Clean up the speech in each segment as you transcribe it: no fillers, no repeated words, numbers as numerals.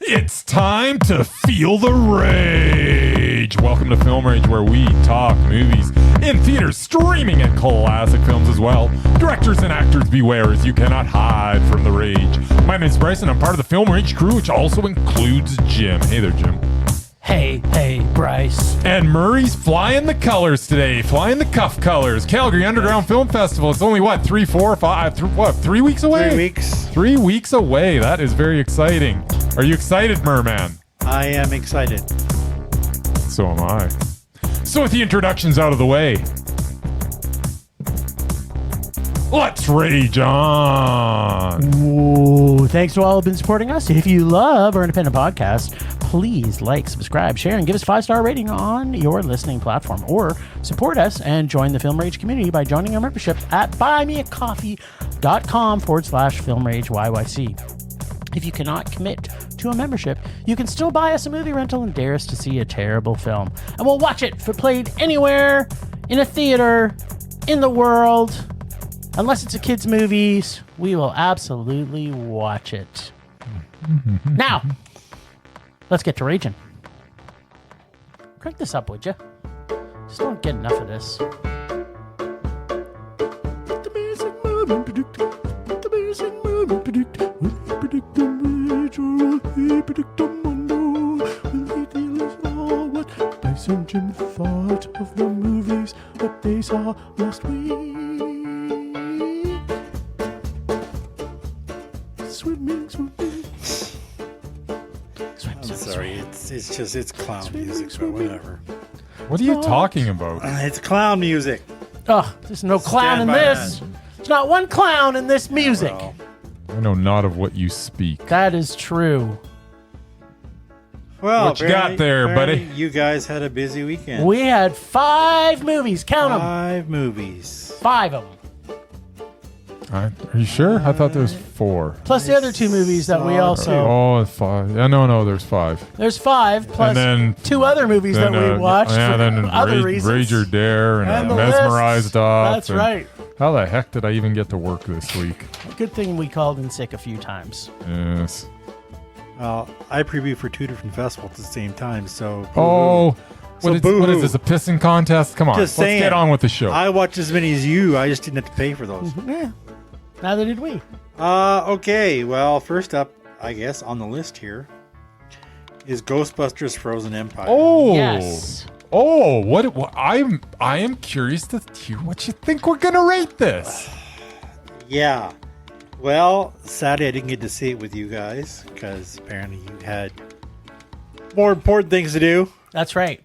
It's time to feel the rage. Welcome to Film Rage, where we talk movies in theaters, streaming and classic films as well. Directors and actors beware, as you cannot hide from the rage. My name is Bryce, and I'm part of the Film Rage crew, which also includes Jim. Hey there, Jim. Hey, Bryce. And Murray's flying the colors today, flying the cuff colors. Calgary Underground Film Festival. It's only, 3 weeks away? 3 weeks. 3 weeks away. That is very exciting. Are you excited, Merman? I am excited. So am I. So with the introductions out of the way, let's rage on. Ooh, thanks to all who've been supporting us. If you love our independent podcast, please like, subscribe, share, and give us a 5-star rating on your listening platform. Or support us and join the Film Rage community by joining our membership at buymeacoffee.com/FilmRageYYC. If you cannot commit to a membership, you can still buy us a movie rental and dare us to see a terrible film. And we'll watch it if it played anywhere, in a theater, in the world. Unless it's a kid's movies, we will absolutely watch it. Now, let's get to raging. Crank this up, would you? Just don't get enough of this. Bryce and Jim thought of the movies that they saw last week. Swimming. I'm sorry, it's clown music, but whatever. What are you talking about? It's clown music. Oh, there's no clown in this. There's not one clown in this music. Well, I know not of what you speak. That is true. Well, What you got there, buddy? You guys had a busy weekend. We had 5 movies. Count them. 5 movies. 5 of them. Are you sure? I thought there was 4. Plus the other 2 movies that we also... Oh, 5. Yeah, no, there's 5. There's 5 plus And then 2 other movies that we watched for other reasons. Rage or Dare and the Mesmerized list. Off. That's right. How the heck did I even get to work this week? Good thing we called in sick a few times. Yes. Well, I previewed for 2 different festivals at the same time, so... Oh, So what is this, a pissing contest? Come on, Just let's saying. get on with the show. I watched as many as you. I just didn't have to pay for those. Yeah. Neither did we. Okay. Well, first up, I guess, on the list here is Ghostbusters Frozen Empire. Oh. Yes. Oh, what I am curious to hear what you think we're going to rate this. Yeah. Well, sadly, I didn't get to see it with you guys because apparently you had more important things to do. That's right.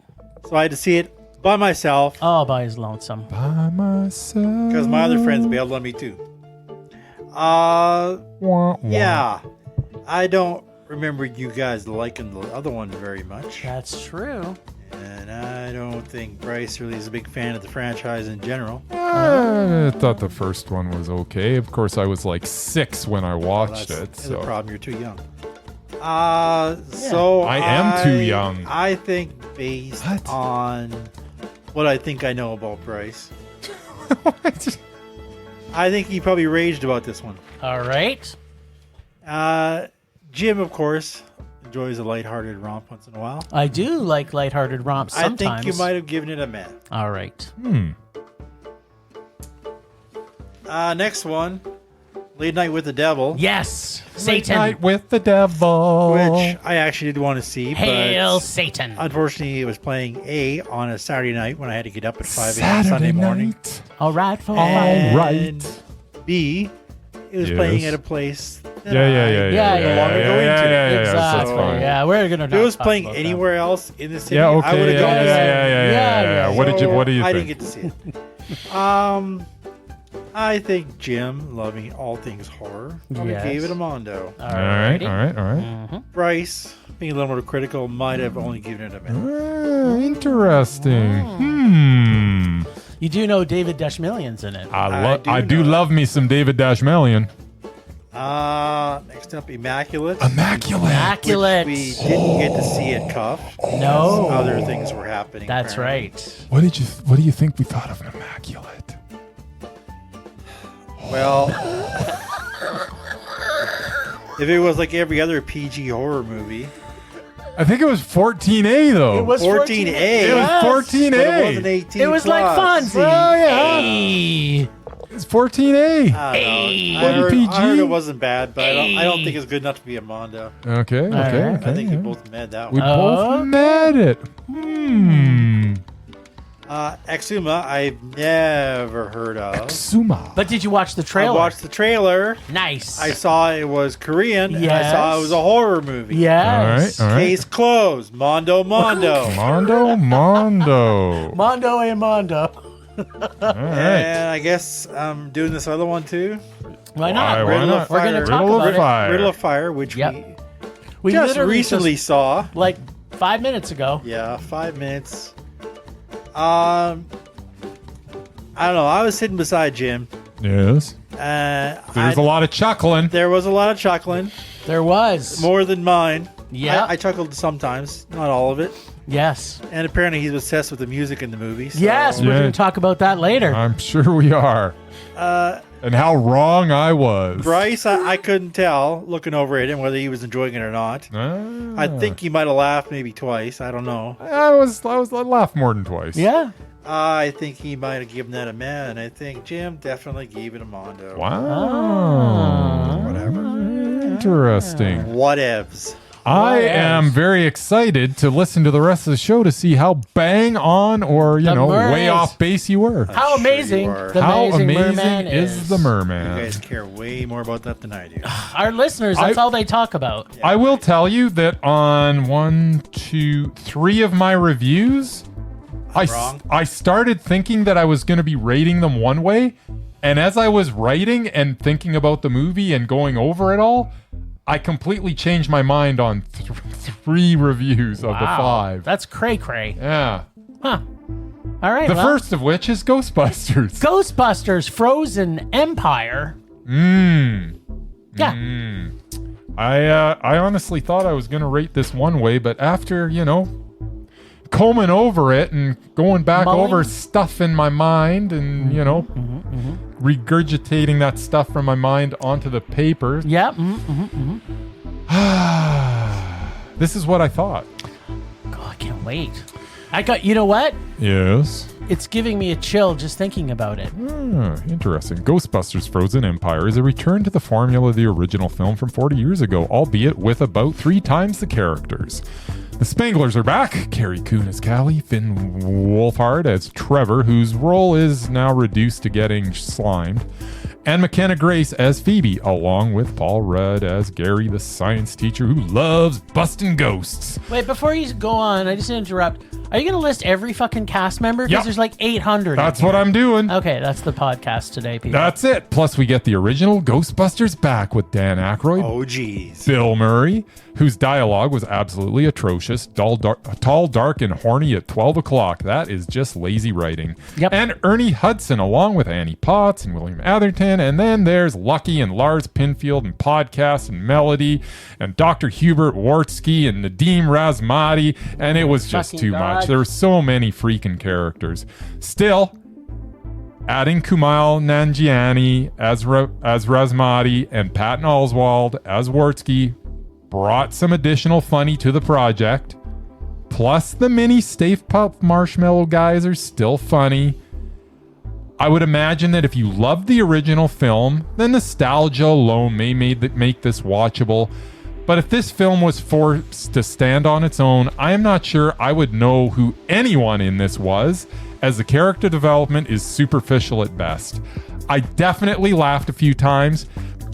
So I had to see it by myself Oh, by his lonesome. By myself. because my other friends bailed on me too. Wah, wah. Yeah. I don't remember you guys liking the other one very much. That's true. And I don't think Bryce really is a big fan of the franchise in general. I thought the first one was okay. Of course, I was like 6 when I watched it. That's So the problem. You're too young. So I am too young. I think based What? on what I think I know about Bryce, I think he probably raged about this one. All right. Jim, of course, enjoys a lighthearted romp once in a while. I do like lighthearted romps sometimes. I think you might have given it a meh. All right. Next one, Late Night with the Devil. Yes. Late Satan. Night with the Devil. Which I actually did want to see. Hail but Satan. unfortunately, it was playing on a Saturday night when I had to get up at 5 a.m. Saturday Sunday morning. night. All right. For All And right. B, it was Yes. playing at a place that Yeah. I Yeah. wanted to go into. That's Exactly. fine. Yeah, we're gonna. If it was playing anywhere else in the city, Yeah, I would okay. have gone to see it. Yeah. What do you I think? didn't get to see it. I think Jim, loving all things horror, probably Yes. gave it a mondo. All right. Bryce, being a little more critical, might have only given it a minute. Interesting. You do know David Dastmalchian's in it. I do love me some David Dastmalchian. Next up, Immaculate. Immaculate. We didn't get to see it cuffed. No. Other things were happening. That's apparently. right. What do you think we thought of an Immaculate? Well, If it was like every other PG horror movie. I think it was 14A though. It was 14A. It was 14A. But it wasn't 18 It was plus. like Fonzie. Oh, yeah. Hey. It's 14A. I Wasn't heard, PG. I heard it wasn't bad, but I don't think it's good enough to be a Mondo. Okay. right. I think we yeah. both met that We one. both met it. Exhuma, I've never heard of. Exhuma. But did you watch the trailer? I watched the trailer. Nice. I saw it was Korean. And I Yes. saw it was a horror movie. Yes. All right. Case closed. Mondo. Mondo. Mondo a Mondo. All right. And I guess I'm doing this other one too. Why not? Why Riddle not? of We're going to Fire. talk Riddle about of it. Fire. Riddle of Fire, which Yep. We just literally recently saw. like 5 minutes ago. Yeah, 5 minutes. I don't know. I was sitting beside Jim. Yes. There's a lot of chuckling. There was a lot of chuckling, There was. more than mine. Yeah. I chuckled sometimes, not all of it. Yes. And apparently he's obsessed with the music in the movie. So, Yes, we're Yeah. going to talk about that later. I'm sure we are. And how wrong I was. Bryce, I couldn't tell looking over at him whether he was enjoying it or not. I think he might have laughed maybe twice. I don't know. I laughed more than twice. Yeah. I think he might have given that a man. And I think Jim definitely gave it a Mondo. Wow. Whatever. Interesting. Whatevs. I What am else? very excited to listen to the rest of the show to see how bang on or, The Murrays. way off base you were. How sure amazing you are. the How amazing, amazing Merman is the Merman? You guys care way more about that than I do. Our listeners, that's all they talk about. I will tell you that on 1, 2, 3 of my reviews, wrong. I started thinking that I was going to be rating them one way. And as I was writing and thinking about the movie and going over it all, I completely changed my mind on 3 reviews of the 5. That's cray-cray. Yeah. Huh. All right. The well, first of which is Ghostbusters. Ghostbusters Frozen Empire. Yeah. I honestly thought I was going to rate this one way, but after, combing over it and going back Mulling. over stuff in my mind and, regurgitating that stuff from my mind onto the paper, Yeah. this is what I thought. Oh, I can't wait. You know what? Yes. It's giving me a chill just thinking about it. Interesting. Ghostbusters Frozen Empire is a return to the formula of the original film from 40 years ago, albeit with about 3 times the characters. The Spanglers are back. Carrie Coon as Callie, Finn Wolfhard as Trevor, whose role is now reduced to getting slimed, and McKenna Grace as Phoebe, along with Paul Rudd as Gary, the science teacher who loves busting ghosts. Wait, before you go on, I just interrupt. Are you going to list every fucking cast member? Because Yep. there's like 800. That's what I'm doing. Okay, that's the podcast today, people. That's it. Plus, we get the original Ghostbusters back with Dan Aykroyd, Oh, geez. Bill Murray, whose dialogue was absolutely atrocious, tall, dark, and horny at 12 o'clock. That is just lazy writing. Yep. And Ernie Hudson, along with Annie Potts and William Atherton. And then there's Lucky and Lars Pinfield and Podcast and Melody and Dr. Hubert Wartsky and Nadim Razmati. And it was just Fucking too God. much. There were so many freaking characters. Still, adding Kumail Nanjiani as Razmati and Patton Oswalt as Wartsky brought some additional funny to the project. Plus, the mini Stay Puft Marshmallow guys are still funny. I would imagine that if you loved the original film, the nostalgia alone may make this watchable. But if this film was forced to stand on its own, I am not sure I would know who anyone in this was, as the character development is superficial at best. I definitely laughed a few times,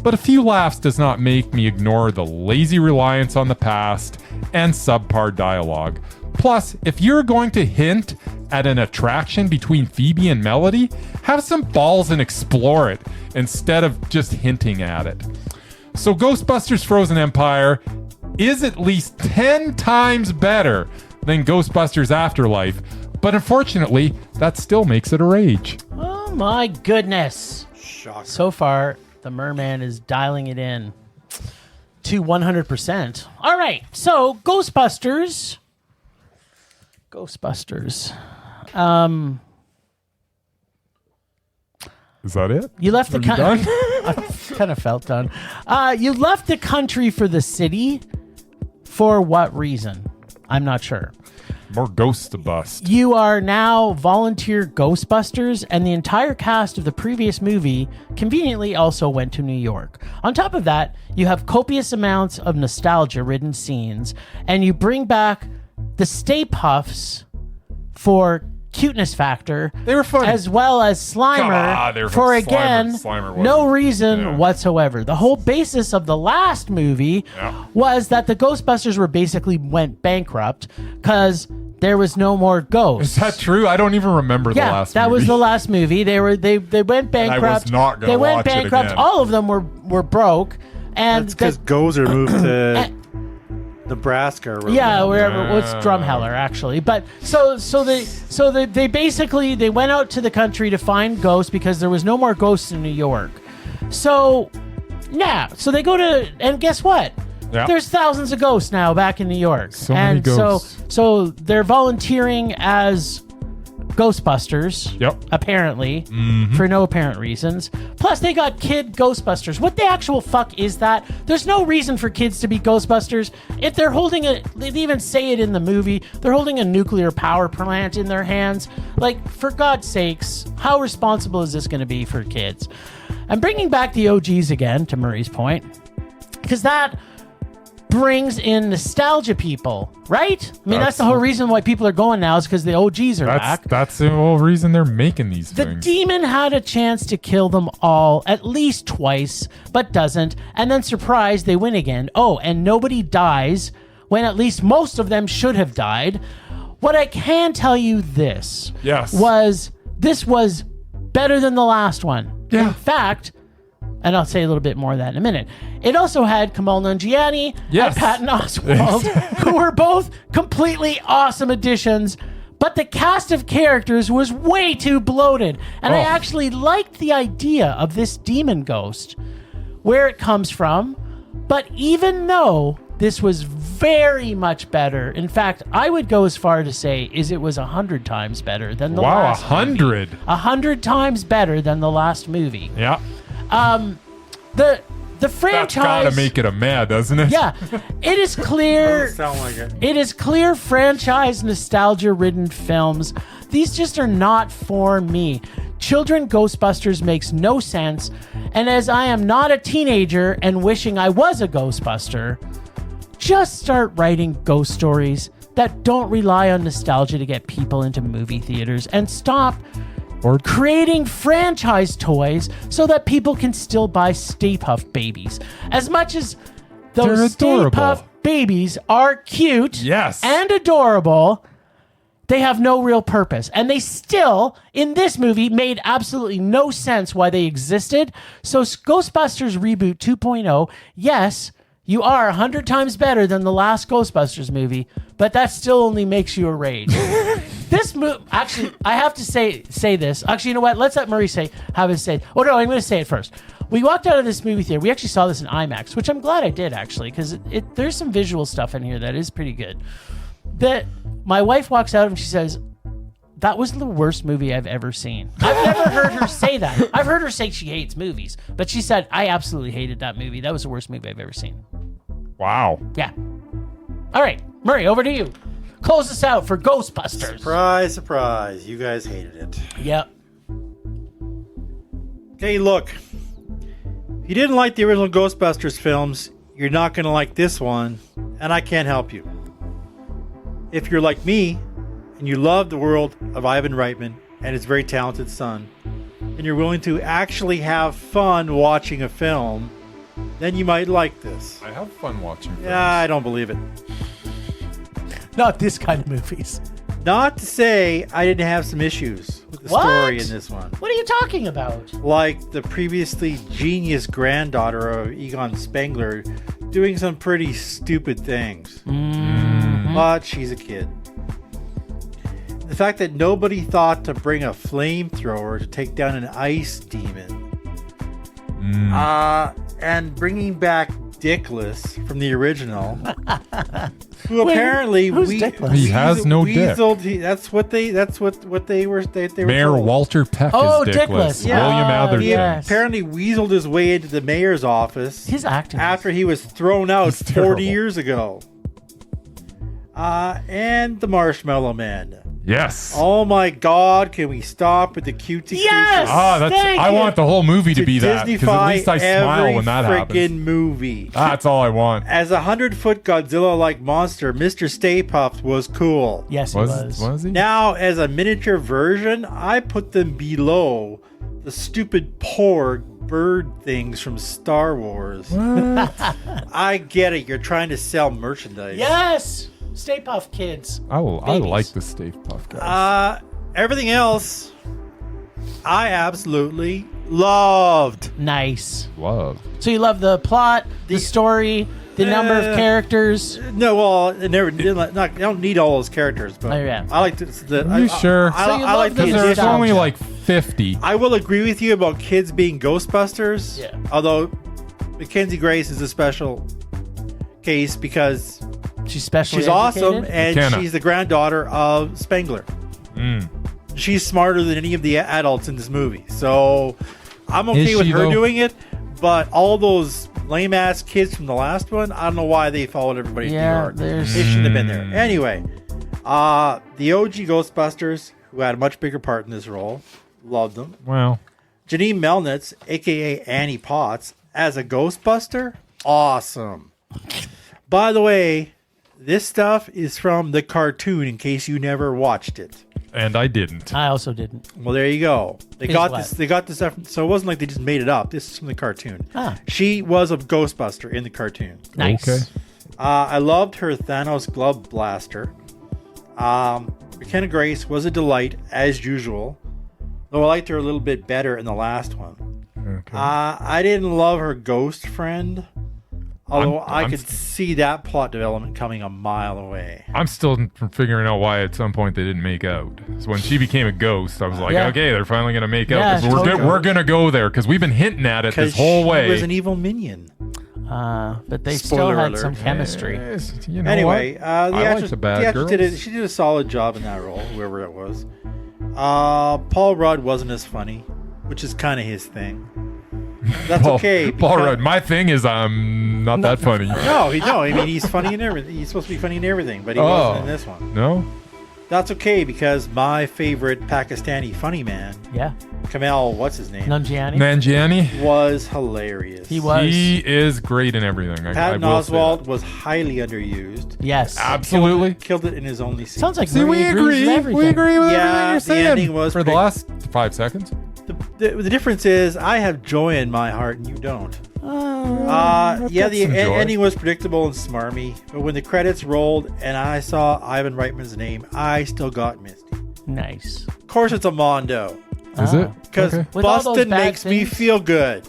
but a few laughs does not make me ignore the lazy reliance on the past and subpar dialogue. Plus, if you're going to hint at an attraction between Phoebe and Melody, have some balls and explore it instead of just hinting at it. So Ghostbusters Frozen Empire is at least 10 times better than Ghostbusters Afterlife, but unfortunately, that still makes it a rage. Oh my goodness. Shocker. So far, the Merman is dialing it in to 100%. All right, so Ghostbusters. Is that it? You left the Are you country. done? I kind of felt done. You left the country for the city. For what reason? I'm not sure. More ghosts to bust. You are now volunteer Ghostbusters, and the entire cast of the previous movie conveniently also went to New York. On top of that, you have copious amounts of nostalgia-ridden scenes, and you bring back the Stay Puffs for cuteness factor. They were fun. As well as Slimer they were for, Slimer. again, Slimer no wasn't. reason Yeah. whatsoever. The whole basis of the last movie was that the Ghostbusters were basically went bankrupt because there was no more ghosts. Is that true? I don't even remember the last that movie. was the last movie. They went bankrupt. I was not gonna They went watch it bankrupt. again. All of them were broke, and That's because Gozer moved to Nebraska. Or yeah, wherever. Yeah. What's Drumheller actually? But so they basically they went out to the country to find ghosts because there was no more ghosts in New York. So yeah, so they go to, and guess what? Yeah. There's thousands of ghosts now back in New York. So many and ghosts. so they're volunteering as Ghostbusters. Yep. Apparently, for no apparent reasons. Plus, they got kid Ghostbusters. What the actual fuck is that? There's no reason for kids to be Ghostbusters. If they're holding they even say it in the movie, they're holding a nuclear power plant in their hands. Like, for God's sakes, how responsible is this going to be for kids? I'm bringing back the OGs again, to Murray's point, because that brings in nostalgia people, right? I mean, that's the whole reason why people are going now is because the OGs are back. That's the whole reason they're making these The things. demon had a chance to kill them all at least twice, but doesn't. And then, surprise, they win again. Oh, and nobody dies when at least most of them should have died. What I can tell you this was better than the last one. Yeah. In fact, and I'll say a little bit more of that in a minute. It also had Kamal Nanjiani and Patton Oswalt, who were both completely awesome additions, but the cast of characters was way too bloated. And I actually liked the idea of this demon ghost, where it comes from, but even though this was very much better, in fact, I would go as far to say it was 100 times better than the last 100. 100 times better than the last movie. Yeah. The franchise. That's gotta make it a mad, doesn't it? Yeah, it is clear. Doesn't sound like it. It is clear franchise nostalgia-ridden films. These just are not for me. Children Ghostbusters makes no sense, and as I am not a teenager and wishing I was a Ghostbuster, just start writing ghost stories that don't rely on nostalgia to get people into movie theaters, and stop creating franchise toys so that people can still buy Stay Puft Babies. As much as those Stay Puft Babies are cute and adorable, they have no real purpose. And they still, in this movie, made absolutely no sense why they existed. So Ghostbusters Reboot 2.0, yes, you are 100 times better than the last Ghostbusters movie, but that still only makes you a rage. This movie, actually, I have to say this. Actually, you know what? Let's let Murray have it say. Oh no, I'm going to say it first. We walked out of this movie theater. We actually saw this in IMAX, which I'm glad I did actually, because there's some visual stuff in here that is pretty good. That my wife walks out and she says, "That was the worst movie I've ever seen." I've never heard her say that. I've heard her say she hates movies, but she said, "I absolutely hated that movie. That was the worst movie I've ever seen." Wow. Yeah. All right, Murray, over to you. Close us out for Ghostbusters. Surprise, surprise. You guys hated it. Yep. Okay, look. If you didn't like the original Ghostbusters films, you're not going to like this one, and I can't help you. If you're like me, and you love the world of Ivan Reitman and his very talented son, and you're willing to actually have fun watching a film, then you might like this. I have fun watching films. Yeah, I don't believe it. Not this kind of movies. Not to say I didn't have some issues with the story in this one. What are you talking about? Like the previously genius granddaughter of Egon Spengler doing some pretty stupid things. But she's a kid. The fact that nobody thought to bring a flamethrower to take down an ice demon. And bringing back Dickless from the original, Who apparently who's dickless? He has no dick. That's what they were. They were Mayor told. Walter Peck Oh, is dickless. dickless. Yeah. William Atherton. Yes. Apparently weaseled his way into the mayor's office His acting. after he was thrown out He's 40 terrible. years ago. And the Marshmallow Man. Yes. Oh my God! Can we stop with the cutesy Yes! creatures? Thank I you. want the whole movie to be that, because at Disney-fy least I smile every when that happens. friggin' movie. That's all I want. As a 100-foot Godzilla-like monster, Mr. Stay Puft was cool. Yes, he was. Was he? Now, as a miniature version, I put them below the stupid Porg bird things from Star Wars. What? I get it. You're trying to sell merchandise. Yes! Stay Puft Kids. I Babies. like the Stay Puft guys. Everything else, I absolutely loved. Nice. Love. So you love the plot, the story, the number of characters. No, well, I don't need all those characters, but Oh, yeah. I like the. Are you sure? I So you like love the the Because there's nostalgia. only like 50. I will agree with you about kids being Ghostbusters. Yeah. Although Mackenzie Grace is a special case because She's specially she's awesome educated. and McKenna. she's the granddaughter of Spengler. She's smarter than any of the adults in this movie. So I'm okay Is with she, her though? doing it. But all those lame ass kids from the last one, I don't know why they followed everybody to New Yeah, York. there's- They shouldn't have been there. Anyway, the OG Ghostbusters, who had a much bigger part in this role, loved them. Well, Janine Melnitz, aka Annie Potts, as a Ghostbuster, awesome. By the way, this stuff is from the cartoon in case you never watched it. and I didn't. I also didn't. Well, there you go. They Is got what? this. They got this stuff. So it wasn't like they just made it up. This is from the cartoon. Ah. She was a Ghostbuster in the cartoon. Nice. Okay. I loved her Thanos glove blaster. McKenna Grace was a delight as usual, though I liked her a little bit better in the last one. Okay. I didn't love her ghost friend, although I I'm could see that plot development coming a mile away. I'm still figuring out why at some point they didn't make out. So when she became a ghost, I was like, Yeah. okay, they're finally going to make Yeah, out. 'Cause totally. we're going to go there because we've been hinting at it this whole she way. was an evil minion. But they Spoiler still had alert. some chemistry. Yes, you know Anyway, what? the I like actress, the bad the actress girls. she did a solid job in that role, whoever it was. Paul Rudd wasn't as funny, which is kind of his thing. That's okay. Paul because- Rudd. My thing is I'm not that funny. No, I mean, he's funny in everything. He's supposed to be funny in everything, but he wasn't in this one. No? That's okay because my favorite Pakistani funny man, Yeah. Kamal, what's his name, Nanjiani. Nanjiani? was hilarious. He was. He is great in everything. I Patton will say Oswalt that. was highly underused. Yes. Absolutely. Killed it in his only scene. Sounds like See, we Marie agrees agree. with everything. We agree with Yeah, everything you're the saying. ending was for the pretty- last 5 seconds. The difference is I have joy in my heart and you don't. I've Yeah, got the some joy. ending was predictable and smarmy, but when the credits rolled and I saw Ivan Reitman's name, I still got misty. Nice. Of course, it's a Mondo Is it? because Okay. With all those Bustin' bad makes me things- feel good.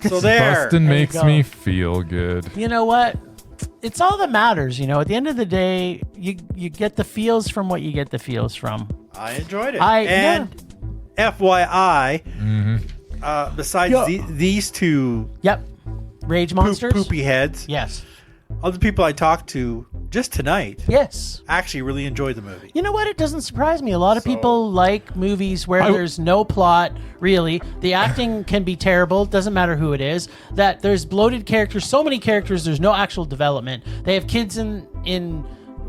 So there. Bustin' There you makes go. me feel good. You know what? It's all that matters. You know, at the end of the day, you get the feels from what you get the feels from. I enjoyed it. I- and FYI, Mm-hmm. besides these two Yep. Rage monsters. poopy heads, Yes. other people I talked to just tonight Yes. actually really enjoyed the movie. You know what? It doesn't surprise me. A lot of people like movies where I- there's no plot, really. The acting can be terrible. Doesn't matter who it is. That there's bloated characters, so many characters, there's no actual development. They have kids in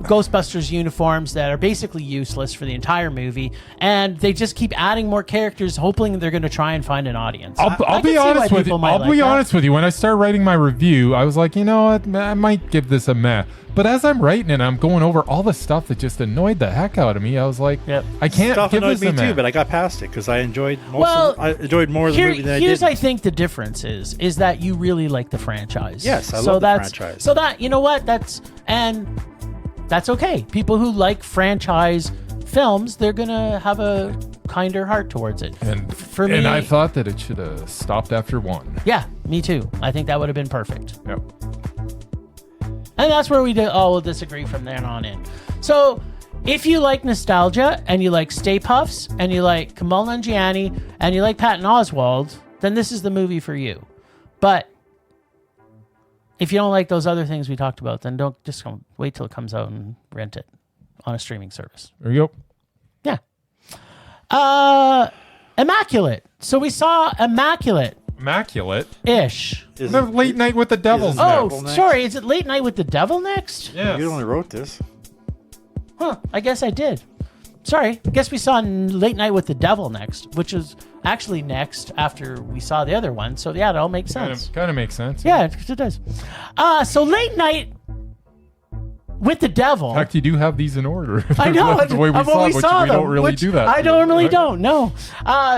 Ghostbusters uniforms that are basically useless for the entire movie, and they just keep adding more characters, hoping they're going to try and find an audience. I I'll can be see why honest with you. people might I'll like be that. honest with you. When I started writing my review, I was like, you know what? I might give this a meh. But as I'm writing it, I'm going over all the stuff that just annoyed the heck out of me. I was like, Yep. I can't Stuff give annoyed this me a meh. too, but I got past it because I enjoyed Well, I enjoyed more of the movie than I here's did. I think the difference is that you really like the franchise. Yes, I so love the that's, franchise. So that, you know what, that's okay. People who like franchise films, they're gonna have a kinder heart towards it. And For me, and I thought that it should have stopped after 1. yeah, me too. I think that would have been perfect. Yep. And that's where we'll disagree from there on in. So, if you like nostalgia and you like Stay Puffs and you like Kamal Nanjiani and you like Patton Oswalt, then this is the movie for you. But if you don't like those other things we talked about, then don't just wait till it comes out and rent it on a streaming service. There you go. Yeah. Immaculate. So we saw Immaculate. Immaculate-ish. Is The it- Late Night with the Devil's it- next. Devil Oh, next? sorry. Is it Late Night with the Devil next? Yes. You only wrote this. Huh. I guess I did. Sorry. I guess we saw Late Night with the Devil next, which is actually next after we saw the other one. So yeah, it all makes sense. Kind of makes sense. Yeah, it does. So Late Night with the Devil. In fact, you do have these in order. I know. That's the way we of what saw, we which saw we them, don't really which do that. I normally Right? don't. No.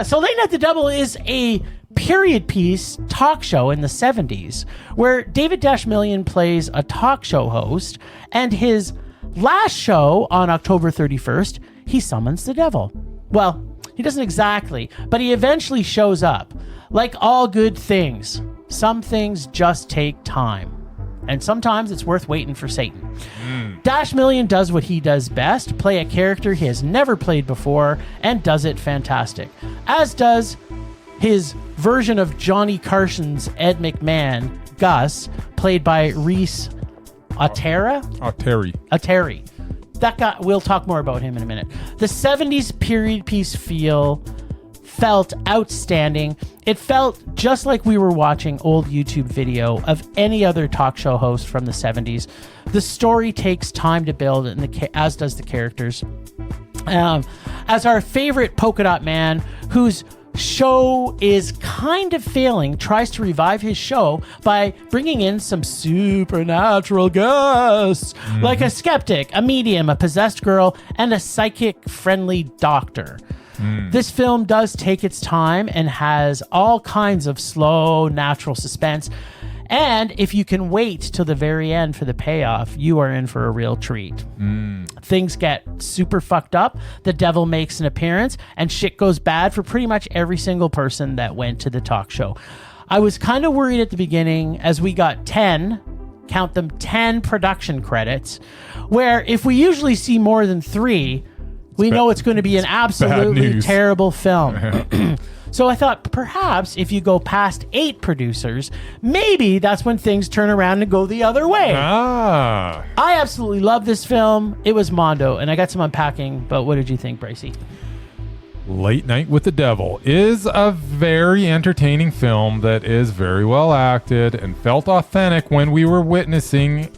So Late Night with the Devil is a period piece talk show in the 70s where David Dastmalchian plays a talk show host, and his last show on October 31st, he summons the devil. Well, he doesn't exactly, but he eventually shows up. Like all good things, some things just take time. And sometimes it's worth waiting for Satan. Dastmalchian does what he does best, play a character he has never played before, and does it fantastic. As does his version of Johnny Carson's Ed McMahon, Gus, played by Reese Atera. Oh, Terry. Atari. That guy, we'll talk more about him in a minute. The 70s period piece felt outstanding. It felt just like we were watching old YouTube video of any other talk show host from the 70s. The story takes time to build, and as does the characters. As our favorite polka dot man, whose show is kind of failing, tries to revive his show by bringing in some supernatural guests, like a skeptic, a medium, a possessed girl, and a psychic-friendly doctor. This film does take its time and has all kinds of slow, natural suspense. And if you can wait till the very end for the payoff, you are in for a real treat. Things get super fucked up. The devil makes an appearance, and shit goes bad for pretty much every single person that went to the talk show. I was kind of worried at the beginning as we got 10 production credits, where if we usually see more than 3, we know it's going to be an absolutely news. terrible film. So I thought perhaps if you go past 8 producers, maybe that's when things turn around and go the other way. Ah. I absolutely love this film. It was Mondo, and I got some unpacking, but what did you think, Brycey? Late Night with the Devil is a very entertaining film that is very well acted and felt authentic when we were witnessing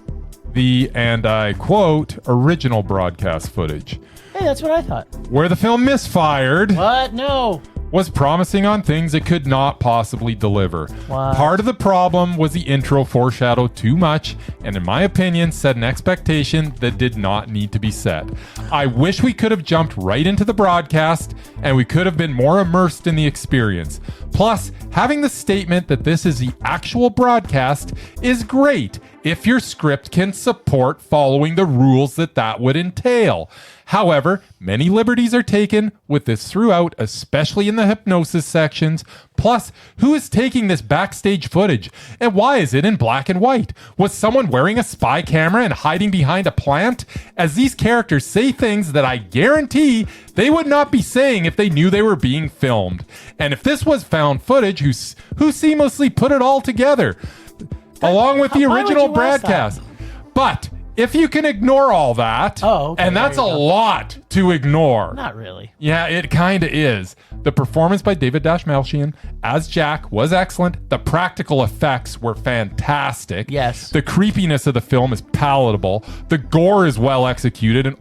the, and I quote, original broadcast footage. Hey, that's what I thought. Where the film misfired What? No. was promising on things it could not possibly deliver. What? Part of the problem was the intro foreshadowed too much, and in my opinion, set an expectation that did not need to be set. I wish we could have jumped right into the broadcast, and we could have been more immersed in the experience. Plus, having the statement that this is the actual broadcast is great if your script can support following the rules that would entail. However, many liberties are taken with this throughout, especially in the hypnosis sections. Plus, who is taking this backstage footage? And why is it in black and white? Was someone wearing a spy camera and hiding behind a plant? As these characters say things that I guarantee they would not be saying if they knew they were being filmed. And if this was found footage, who seamlessly put it all together, along with the why would original you ask that? broadcast. But if you can ignore all that, Oh, okay, and that's a there you go. lot to ignore. Not really. Yeah, it kind of is. The performance by David Dastmalchian as Jack was excellent. The practical effects were fantastic. Yes. The creepiness of the film is palatable. The gore is well executed, and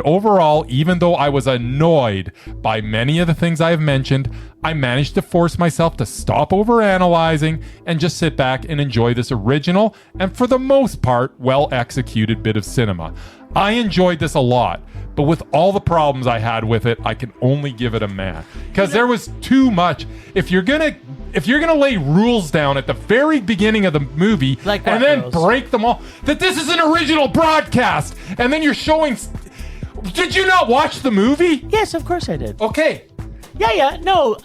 overall, even though I was annoyed by many of the things I have mentioned, I managed to force myself to stop overanalyzing and just sit back and enjoy this original and, for the most part, well executed bit of cinema. I enjoyed this a lot, but with all the problems I had with it, I can only give it a man, because there was too much. If you're gonna lay rules down at the very beginning of the movie, Like what and then rules? break them all, that this is an original broadcast, and then you're showing. Did you not watch the movie? Yes, of course I did. Okay. Yeah. No,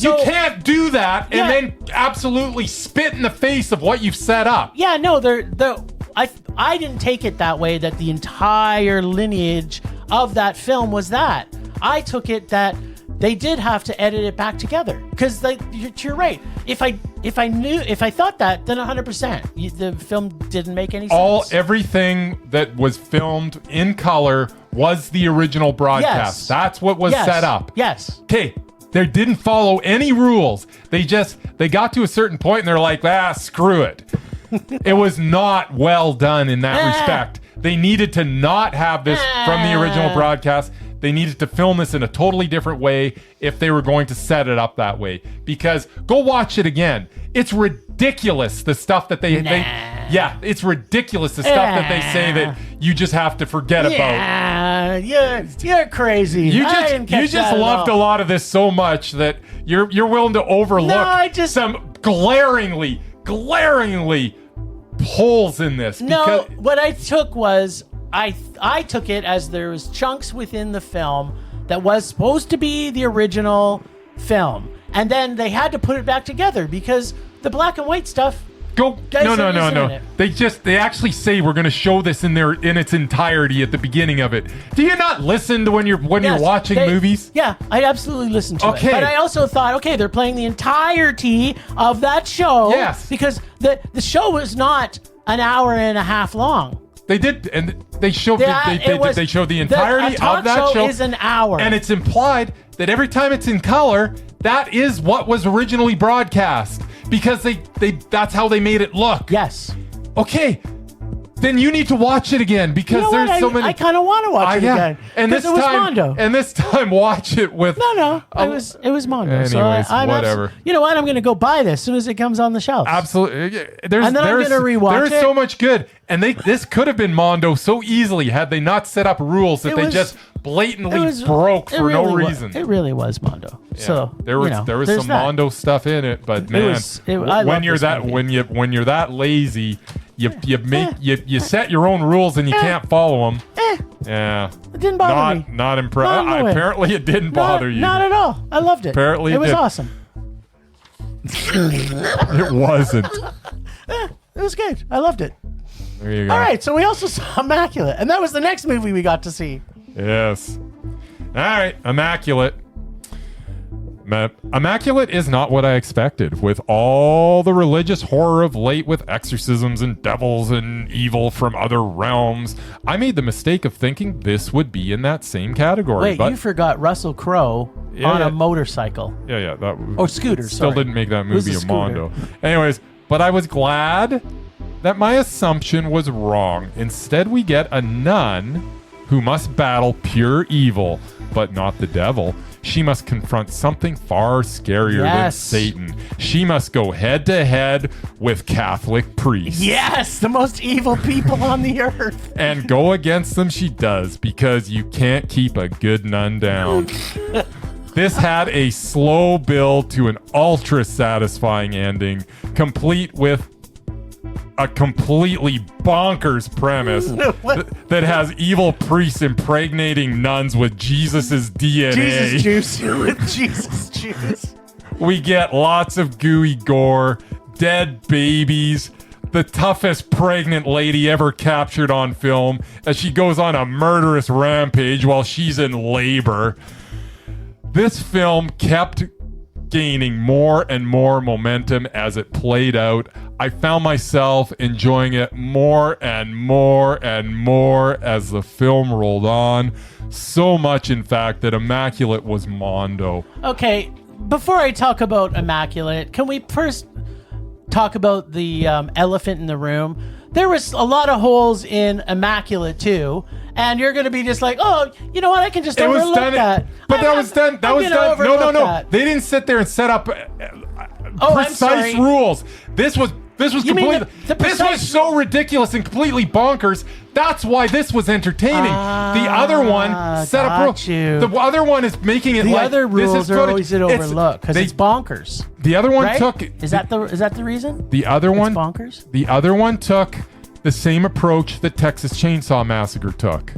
You can't do that and Yeah. then absolutely spit in the face of what you've set up. Yeah, no, I didn't take it that way, that the entire lineage of that film was that. I took it that they did have to edit it back together, because you're right. If if I thought that, then 100%. The film didn't make any sense. Everything that was filmed in color was the original broadcast. Yes. That's what was set up. Yes. Okay. They didn't follow any rules. They got to a certain point and they're like, screw it. It was not well done in that respect. They needed to not have this from the original broadcast. They needed to film this in a totally different way if they were going to set it up that way. Because go watch it again. It's ridiculous, the stuff that it's ridiculous, the stuff that they say that you just have to forget about. You're crazy. You just loved a lot of this so much that you're willing to overlook some glaringly holes in this. No, what I took was I took it as there was chunks within the film that was supposed to be the original film, and then they had to put it back together because the black and white stuff. No. They actually say we're going to show this in its entirety at the beginning of it. Do you not listen to when you're watching movies? Yeah, I absolutely listen to it. But I also thought, they're playing the entirety of that show. Yes. Because the show was not an hour and a half long. They did, and they showed they showed the entirety of that show. Is an hour, and it's implied that every time it's in color, that is what was originally broadcast because that's how they made it look. Yes. Okay. Then you need to watch it again because there's so many. I kind of want to watch it again. And this it was time, Mondo. And this time, watch it with. No. It was Mondo. Anyways, so whatever. You know what? I'm going to go buy this as soon as it comes on the shelf. Absolutely. And then I'm going to rewatch it. There's so much good, and this could have been Mondo so easily had they not set up rules that they just blatantly broke for no reason. It really was Mondo. Yeah. So there was some Mondo stuff in it, but man, when you're that lazy. You set your own rules and you can't follow them. Yeah. It didn't bother me. Not impressed. Apparently it didn't bother you. Not at all. I loved it. Apparently it was awesome. It wasn't. It was good. I loved it. There you go. All right, so we also saw Immaculate, and that was the next movie we got to see. Yes. All right, Immaculate. Immaculate is not what I expected, with all the religious horror of late with exorcisms and devils and evil from other realms. I made the mistake of thinking this would be in that same category. Wait, you forgot Russell Crowe on a motorcycle. Yeah. Scooter, Still didn't make that movie a Mondo. Anyways, but I was glad that my assumption was wrong. Instead, we get a nun who must battle pure evil, but not the devil. She must confront something far scarier than Satan. She must go head to head with Catholic priests. Yes, the most evil people on the earth. And go against them she does, because you can't keep a good nun down. This had a slow build to an ultra satisfying ending, complete with a completely bonkers premise that has evil priests impregnating nuns with Jesus's DNA. Jesus juice. With Jesus juice. We get lots of gooey gore, dead babies, the toughest pregnant lady ever captured on film as she goes on a murderous rampage while she's in labor. This film kept gaining more and more momentum as it played out. I found myself enjoying it more and more and more as the film rolled on. So much, in fact, that Immaculate was Mondo. Okay, before I talk about Immaculate, can we first talk about the elephant in the room? There was a lot of holes in Immaculate too, and you're going to be just like, oh, you know what? I can just overlook that. But that was done. That was done. No. They didn't sit there and set up precise rules. This was completely. This was so ridiculous and completely bonkers. That's why this was entertaining. The other one set up rules. The other one is making it the like other rules are always overlooked because it's bonkers. The other one took. Is that the reason? The other one. It's bonkers. The other one took the same approach that Texas Chainsaw Massacre took.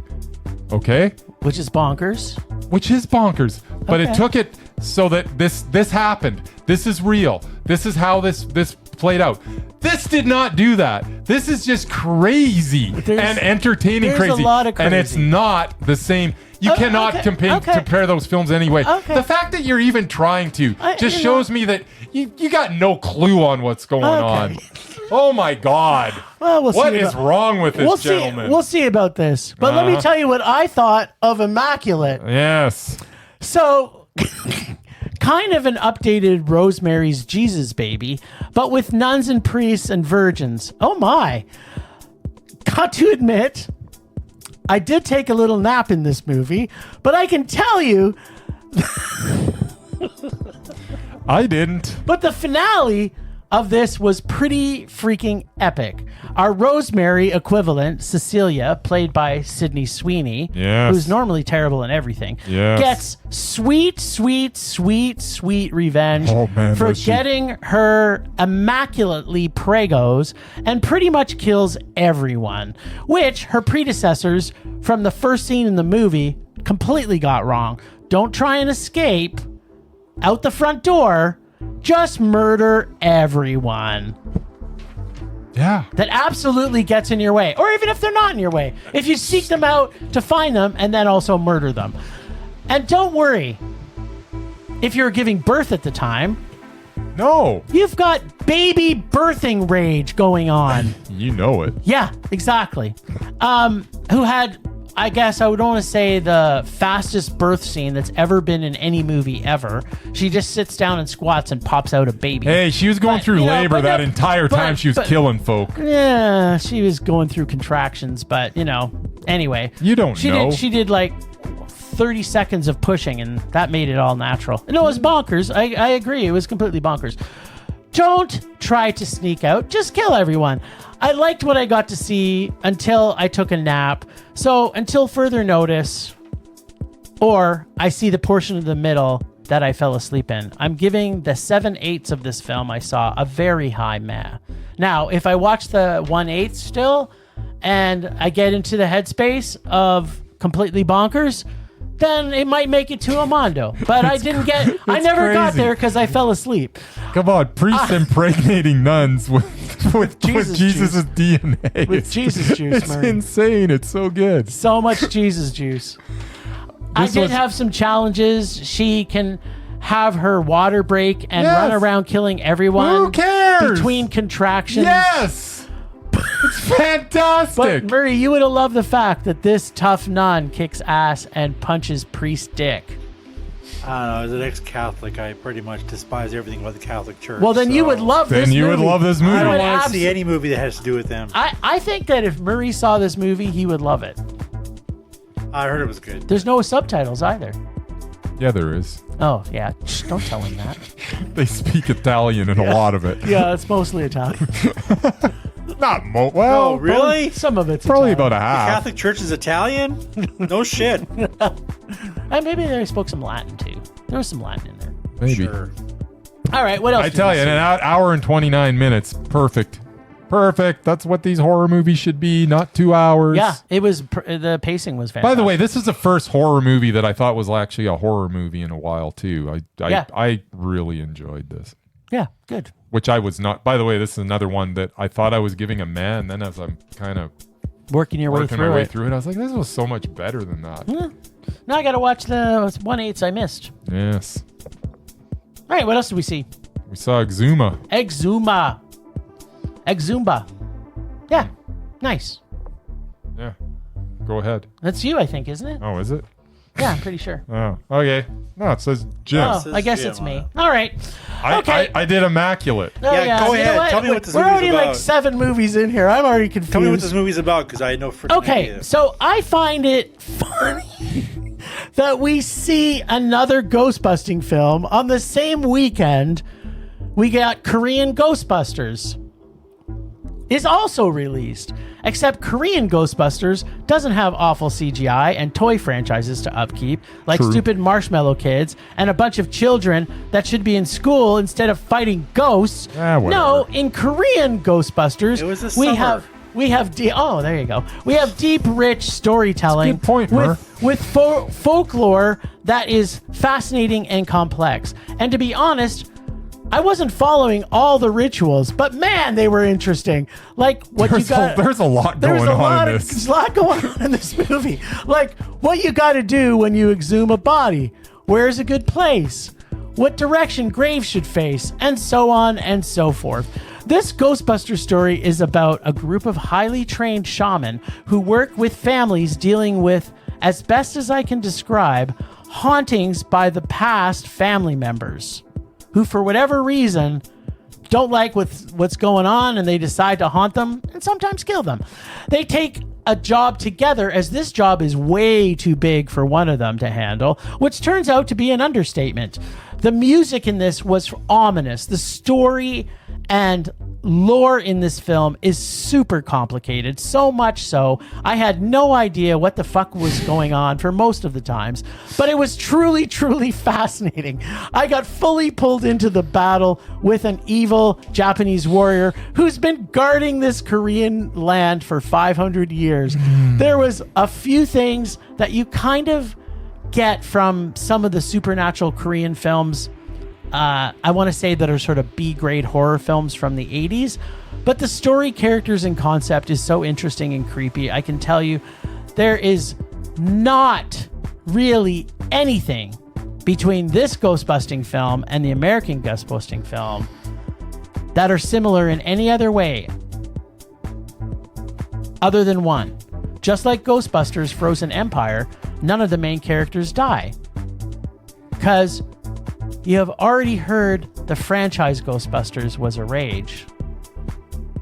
Okay. Which is bonkers. But it took it so that this happened. This is real. This is how this played out. This did not do that. This is just crazy and entertaining there's crazy. A lot of crazy. And it's not the same. You cannot compare those films anyway. Okay. The fact that you're even trying to just shows me that you got no clue on what's going on. Oh my God. Well, what is wrong with this gentleman? We'll see about this. But let me tell you what I thought of Immaculate. Yes. So, kind of an updated Rosemary's Jesus Baby, but with nuns and priests and virgins. Oh my. Got to admit, I did take a little nap in this movie, but I can tell you... I didn't. But the finale of this was pretty freaking epic. Our Rosemary equivalent, Cecilia, played by Sydney Sweeney, who's normally terrible in everything, gets sweet revenge for getting her immaculately pregos and pretty much kills everyone, which her predecessors from the first scene in the movie completely got wrong. Don't try and escape out the front door. Just murder everyone. Yeah. That absolutely gets in your way. Or even if they're not in your way. If you seek them out to find them and then also murder them. And don't worry. If you're giving birth at the time. No. You've got baby birthing rage going on. You know it. Yeah, exactly. Who had... I guess I would want to say the fastest birth scene that's ever been in any movie ever. She just sits down and squats and pops out a baby. Hey, she was going through labor that entire time she was killing folk. Yeah, she was going through contractions, but, anyway. You don't know. She did like 30 seconds of pushing, and that made it all natural. And it was bonkers. I agree. It was completely bonkers. Don't try to sneak out. Just kill everyone. I liked what I got to see until I took a nap. So until further notice, or I see the portion of the middle that I fell asleep in, I'm giving the 7/8 of this film I saw a very high meh. Now, if I watch the 1/8 still and I get into the headspace of completely bonkers, then it might make it to a Mondo. But I never got there because I fell asleep. Come on, priests impregnating nuns with Jesus' DNA. With Jesus juice, It's insane. It's so good. So much Jesus juice. I did have some challenges. She can have her water break and run around killing everyone. Who cares? Between contractions. Yes! It's fantastic. But Murray, you would have loved the fact that this tough nun kicks ass and punches priest dick. I don't know. As an ex-Catholic, I pretty much despise everything about the Catholic Church. Well, then you would love this movie. Then you would love this movie. I don't want to see any movie that has to do with them. I think that if Murray saw this movie, he would love it. I heard it was good. There's no subtitles either. Yeah, there is. Oh, yeah. Shh, don't tell him that. They speak Italian in a lot of it. Yeah, it's mostly Italian. Not well. Oh, really? Some of it's probably Italian. about a half. The Catholic Church is Italian? No shit. And maybe they spoke some Latin too. There was some Latin in there. Maybe. Sure. All right, what else? I tell you, in an hour and 29 minutes, perfect. Perfect. That's what these horror movies should be, not 2 hours. Yeah, it was. The pacing was fantastic. By the way, this is the first horror movie that I thought was actually a horror movie in a while too. I really enjoyed this. Yeah, good. Which I was not. By the way, this is another one that I thought I was giving a man. Then as I'm kind of working my way through it, I was like, this was so much better than that. Now I got to watch the 1/8 I missed. Yes. All right, what else did we see? We saw Exhuma. Exhuma. Yeah, nice. Yeah. Go ahead. That's you, I think, isn't it? Oh, is it? Yeah, I'm pretty sure. Oh, okay. No, it says Jim. Oh, I guess it's me. All right. Okay. I did Immaculate. Oh, Yeah, go ahead. Tell me what this We're movie's already about. like 7 movies in here. I'm already confused. Tell me what this movie's about, because I know freaking Okay, idea. so I find it funny that we see another Ghostbusting film on the same weekend. We got Korean Ghostbusters is also released, except Korean Ghostbusters doesn't have awful CGI and toy franchises to upkeep, like True. stupid marshmallow kids and a bunch of children that should be in school instead of fighting ghosts. Whatever. No, in Korean Ghostbusters, It was a we summer. have there you go. We have deep, rich storytelling That's a good point, with folklore that is fascinating and complex. And to be honest, I wasn't following all the rituals, but man, they were interesting. Like what There's you got. there's a lot going on in this. There's a lot going on in this movie. Like what you got to do when you exhume a body. Where's a good place? What direction graves should face, and so on and so forth. This Ghostbuster story is about a group of highly trained shaman who work with families dealing with, as best as I can describe, hauntings by the past family members who, for whatever reason, don't like what's going on, and they decide to haunt them and sometimes kill them. They take a job together, as this job is way too big for one of them to handle, which turns out to be an understatement. The music in this was ominous. The story and lore in this film is super complicated, so much so I had no idea what the fuck was going on for most of the times, but it was truly, truly fascinating. I got fully pulled into the battle with an evil Japanese warrior who's been guarding this Korean land for 500 years. There was a few things that you kind of get from some of the supernatural Korean films, I want to say, that are sort of B-grade horror films from the 80s. But the story, characters, and concept is so interesting and creepy. I can tell you there is not really anything between this Ghostbusting film and the American Ghostbusting film that are similar in any other way other than one. Just like Ghostbusters Frozen Empire, none of the main characters die. Because you have already heard the franchise Ghostbusters was a rage.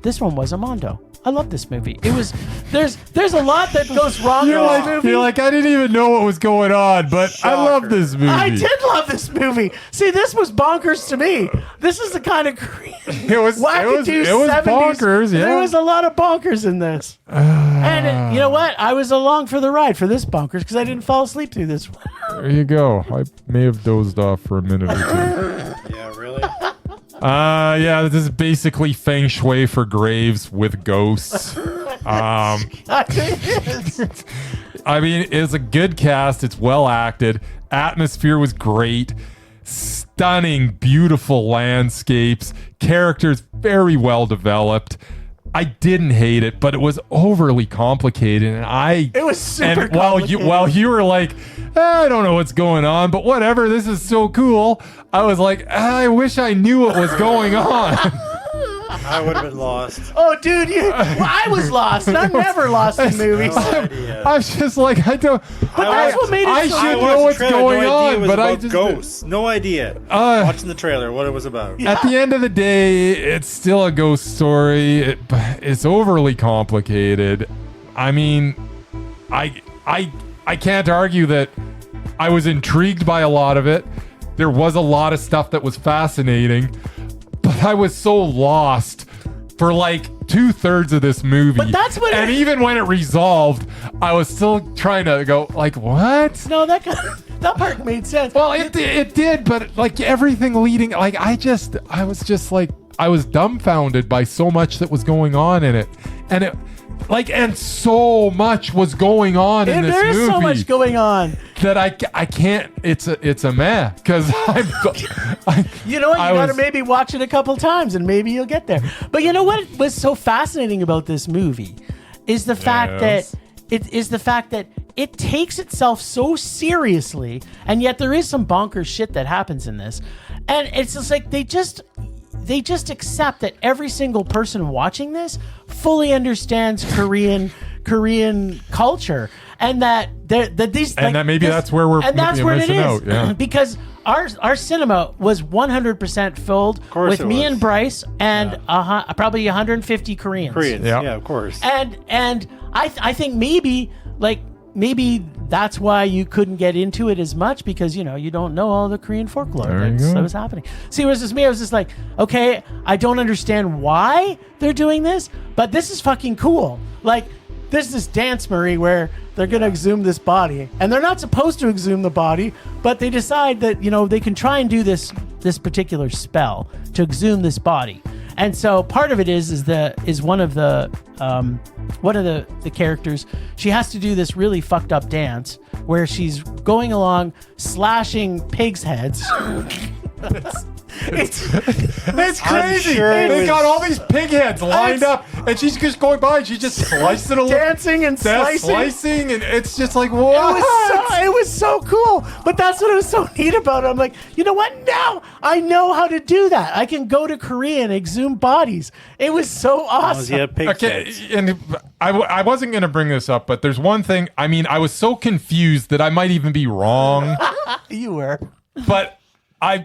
This one was a mondo. I love this movie. It was there's a lot that goes wrong in this movie. You're like, I didn't even know what was going on, but I love this movie. I did love this movie. See, this was bonkers to me. This is the kind of it was bonkers. Yeah, there was a lot of bonkers in this. And you know what? I was along for the ride for this bonkers because I didn't fall asleep through this one. There you go. I may have dozed off for a minute or two. Yeah, really? Yeah, this is basically feng shui for graves with ghosts. I mean, it's a good cast. It's well acted. Atmosphere was great. Stunning, beautiful landscapes. Characters very well developed. I didn't hate it, but it was overly complicated, and it was super complicated. While you were like, I don't know what's going on, but whatever, this is so cool. I was like, I wish I knew what was going on. I would have been lost. Oh, dude, I was lost. I'm never lost in movies. I was just like, I don't. But that's what made it I so. should know what's going on, but I just ghosts. No idea. Watching the trailer, what it was about. At the end of the day, it's still a ghost story. It's overly complicated. I mean, I can't argue that I was intrigued by a lot of it. There was a lot of stuff that was fascinating, but I was so lost for like 2/3 of this movie. But that's what and even when it resolved, I was still trying to go like, what? No, that part made sense. Well, it did, but like everything leading, like I was just like, I was dumbfounded by so much that was going on in it, and so much was going on in this movie. There is so much going on that I can't. It's a meh because you know what? You gotta maybe watch it a couple times and maybe you'll get there. But you know what was so fascinating about this movie is the fact that it takes itself so seriously, and yet there is some bonkers shit that happens in this, and it's just like they just accept that every single person watching this fully understands Korean culture, and that that's where we're missing out. Yeah. Because our cinema was 100% filled with me and Bryce and probably 150 Koreans. Yeah, of course. And I think maybe that's why you couldn't get into it as much, because you don't know all the Korean folklore that was happening. See, it was just me. I was just like, okay, I don't understand why they're doing this, but this is fucking cool. Like, there's this dance, Marie, where they're gonna exhume this body, and they're not supposed to exhume the body, but they decide that they can try and do this particular spell to exhume this body. And so part of it is one of the characters, she has to do this really fucked up dance where she's going along slashing pigs' heads. It's crazy. sure They was- got all these pig heads lined up, and she's just going by, and she's just slicing them. Dancing and slicing. And it's just like, what? It was so cool. But that's what was so neat about it. I'm like, you know what? Now I know how to do that. I can go to Korea and exhume bodies. It was so awesome. Yeah, pig Okay, heads. and I wasn't going to bring this up, but there's one thing. I mean, I was so confused that I might even be wrong, You were. but I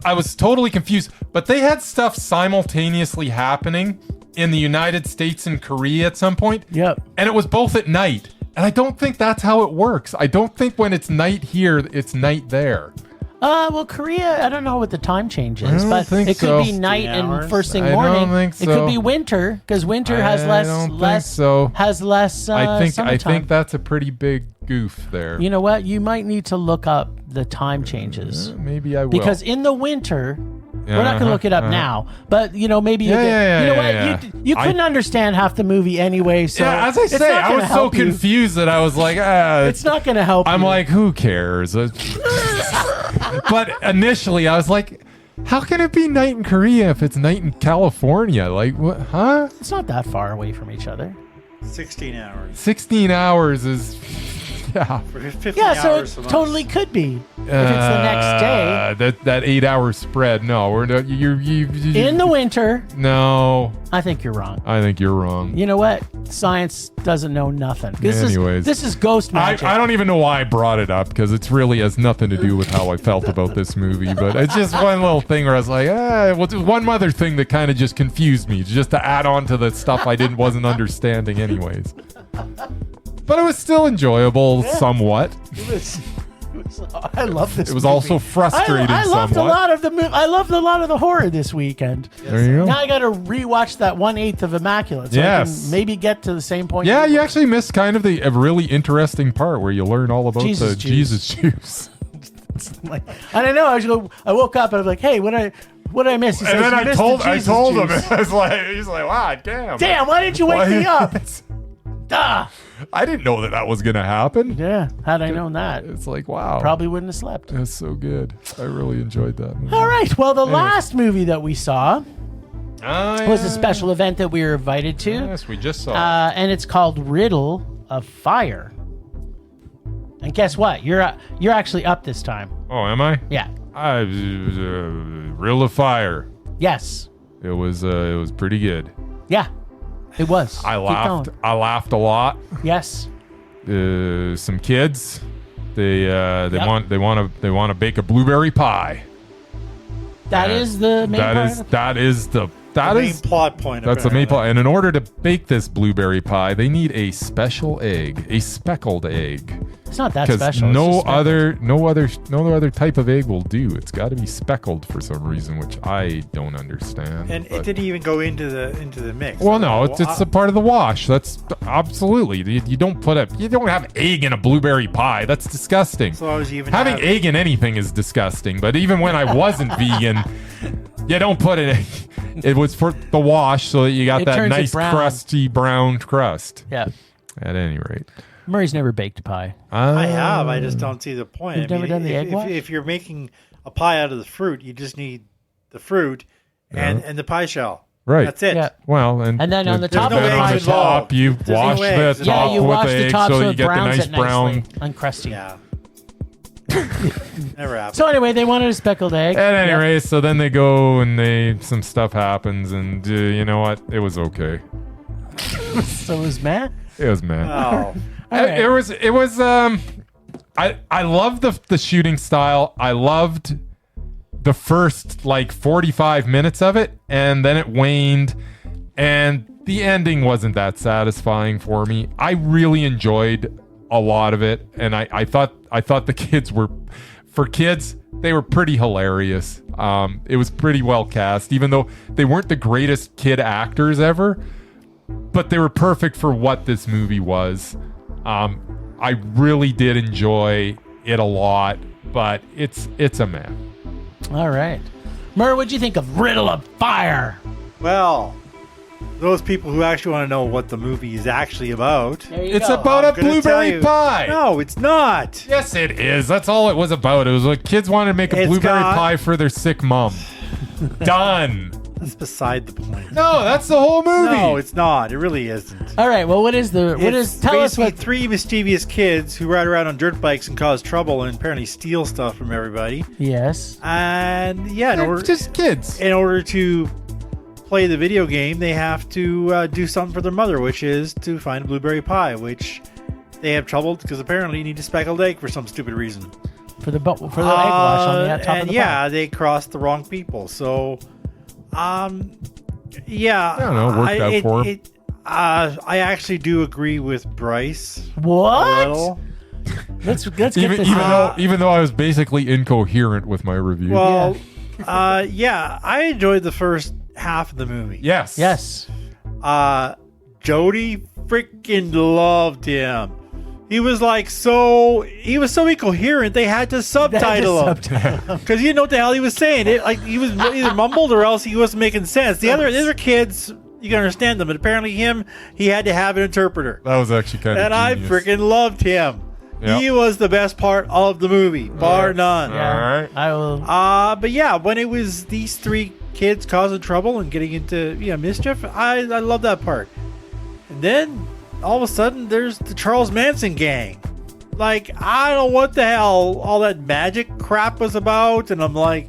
was totally confused. But they had stuff simultaneously happening in the United States and Korea at some point. Yep. And it was both at night. And I don't think that's how it works. I don't think when it's night here, it's night there. Well, Korea, I don't know what the time change is, don't but think it could so. be night 16 and hours? first thing I morning. don't think It could so. be winter because winter has I less. don't think less so. Has less. I summertime. think that's a pretty big goof there. You know what? You might need to look up the time changes Maybe I will. because in the winter. We're not going to Uh-huh, look it up uh-huh. now, but you know maybe you Yeah, know yeah, what yeah. you couldn't understand half the movie anyway. So yeah, as I it's say, not I gonna was so help you. confused that I was like, It's not going to help. I'm you. like, who cares? But initially, I was like, how can it be night in Korea if it's night in California? Like, what? Huh? it's not that far away from each other. 16 hours. 16 hours is, yeah. For 50 Yeah, so hours it a totally month. could be if it's the next day. That 8 hour spread. No, we're not. You In the winter, No, I think you're wrong. I think you're wrong. You know what? Science doesn't know nothing. Anyways. This is ghost magic. I don't even know why I brought it up because it's really has nothing to do with how I felt about this movie. But it's just one little thing where I was like, well, just one other thing that kind of just confused me, just to add on to the stuff I wasn't understanding, anyways. But it was still enjoyable, somewhat. I love this. It was movie. also frustrating, I loved somewhat. a lot of the. I loved a lot of the horror this weekend. There you go. Now I got to rewatch that 1/8 of Immaculate, so I Yes. can maybe get to the same point. Yeah, you you were. actually missed kind of a really interesting part where you learn all about Jesus the juice. Jesus juice. Like, and I know I woke up and I was like, "Hey, what did I miss?" He says, And then "You I missed the told him, Jesus juice." I was like, he's like, wow, damn. Damn! Why didn't you wake me up? Ah. I didn't know that was going to happen. Yeah, had I known that, It's like, wow. probably wouldn't have slept. That's so good. I really enjoyed that movie. All right. Well, the last movie that we saw Oh, was a special event that we were invited to, Yes, we just saw. and it's called Riddle of Fire. And guess what? You're actually up this time. Oh, am I? Yeah. Riddle of Fire. Yes. It was pretty good. Yeah. It was. I Keep laughed. going. I laughed a lot. Yes. Some kids, they Yep. want to bake a blueberry pie. That is the main part. That is the Main plot point. That's the main apparently. plot. And in order to bake this blueberry pie, they need a special egg, a speckled egg. It's not that Because special. It's no just other type of egg will do. It's got to be speckled for some reason, which I don't understand. And but- it didn't even go into the mix. well, no, it's a part of the wash. That's absolutely. You don't have egg in a blueberry pie. That's disgusting. So I was even Having egg in anything is disgusting. But even when I wasn't vegan, you don't put it. It was for the wash, so that you got It that turns it nice brown. crusty brown crust. Yeah. At any rate, Murray's never baked a pie. I have. I just don't see the point. You've never done the egg wash? if you're making a pie out of the fruit, you just need the fruit and the pie shell. Right. That's it. Yeah. Well, And then on the top no of the eggs pie on the shell. top, you There's no wash the eggs. top Yeah, you with wash the egg top so so you it get the browns nice it brown. nicely and crusty. Yeah. Never happened. So anyway, they wanted a speckled egg. At any Yep. rate, so then they go and some stuff happens, and you know what? It was okay. So it was meh. It was meh. Oh. All right. It was I loved the shooting style. I loved the first like 45 minutes of it, and then it waned, and the ending wasn't that satisfying for me. I really enjoyed a lot of it, and I thought the kids were, for kids, they were pretty hilarious. It was pretty well cast, even though they weren't the greatest kid actors ever, but they were perfect for what this movie was. I really did enjoy it a lot, but it's a meh. All right. Murray, what'd you think of Riddle of Fire? Well, those people who actually want to know what the movie is actually about. There you It's go. about I'm a gonna tell blueberry you. pie. No, it's not. Yes, it is. That's all it was about. It was like kids wanted to make a It's blueberry got- pie for their sick mom. Done. That's beside the point. No, that's the whole movie. No, it's not. It really isn't. All right. Well, what is the? What It's is? Tell us basically what. three mischievous kids who ride around on dirt bikes and cause trouble and apparently steal stuff from everybody. Yes. And yeah, They're just kids. in order to play the video game, they have to do something for their mother, which is to find a blueberry pie, which they have trouble because apparently you need a speckled egg for some stupid reason. For the egg wash on the top and of the yeah, pie. they crossed the wrong people. So, yeah, I don't know, worked out for 'em. I actually do agree with Bryce. A What? little. Let's get Even, this. even though I was basically incoherent with my review. Well, yeah, I enjoyed the first half of the movie. yes. Yes. Jody freaking loved him. He was so incoherent they had to subtitle him because you didn't know what the hell he was saying. He was either mumbled or else he wasn't making sense. The other kids, you can understand them, but apparently he had to have an interpreter. That was actually kind of And I genius. freaking loved him. Yep. He was the best part of the movie, bar none. Yeah. All right. I will. But yeah, when it was these three kids causing trouble and getting into mischief, I love that part. And then all of a sudden, there's the Charles Manson gang. Like, I don't know what the hell all that magic crap was about, and I'm like,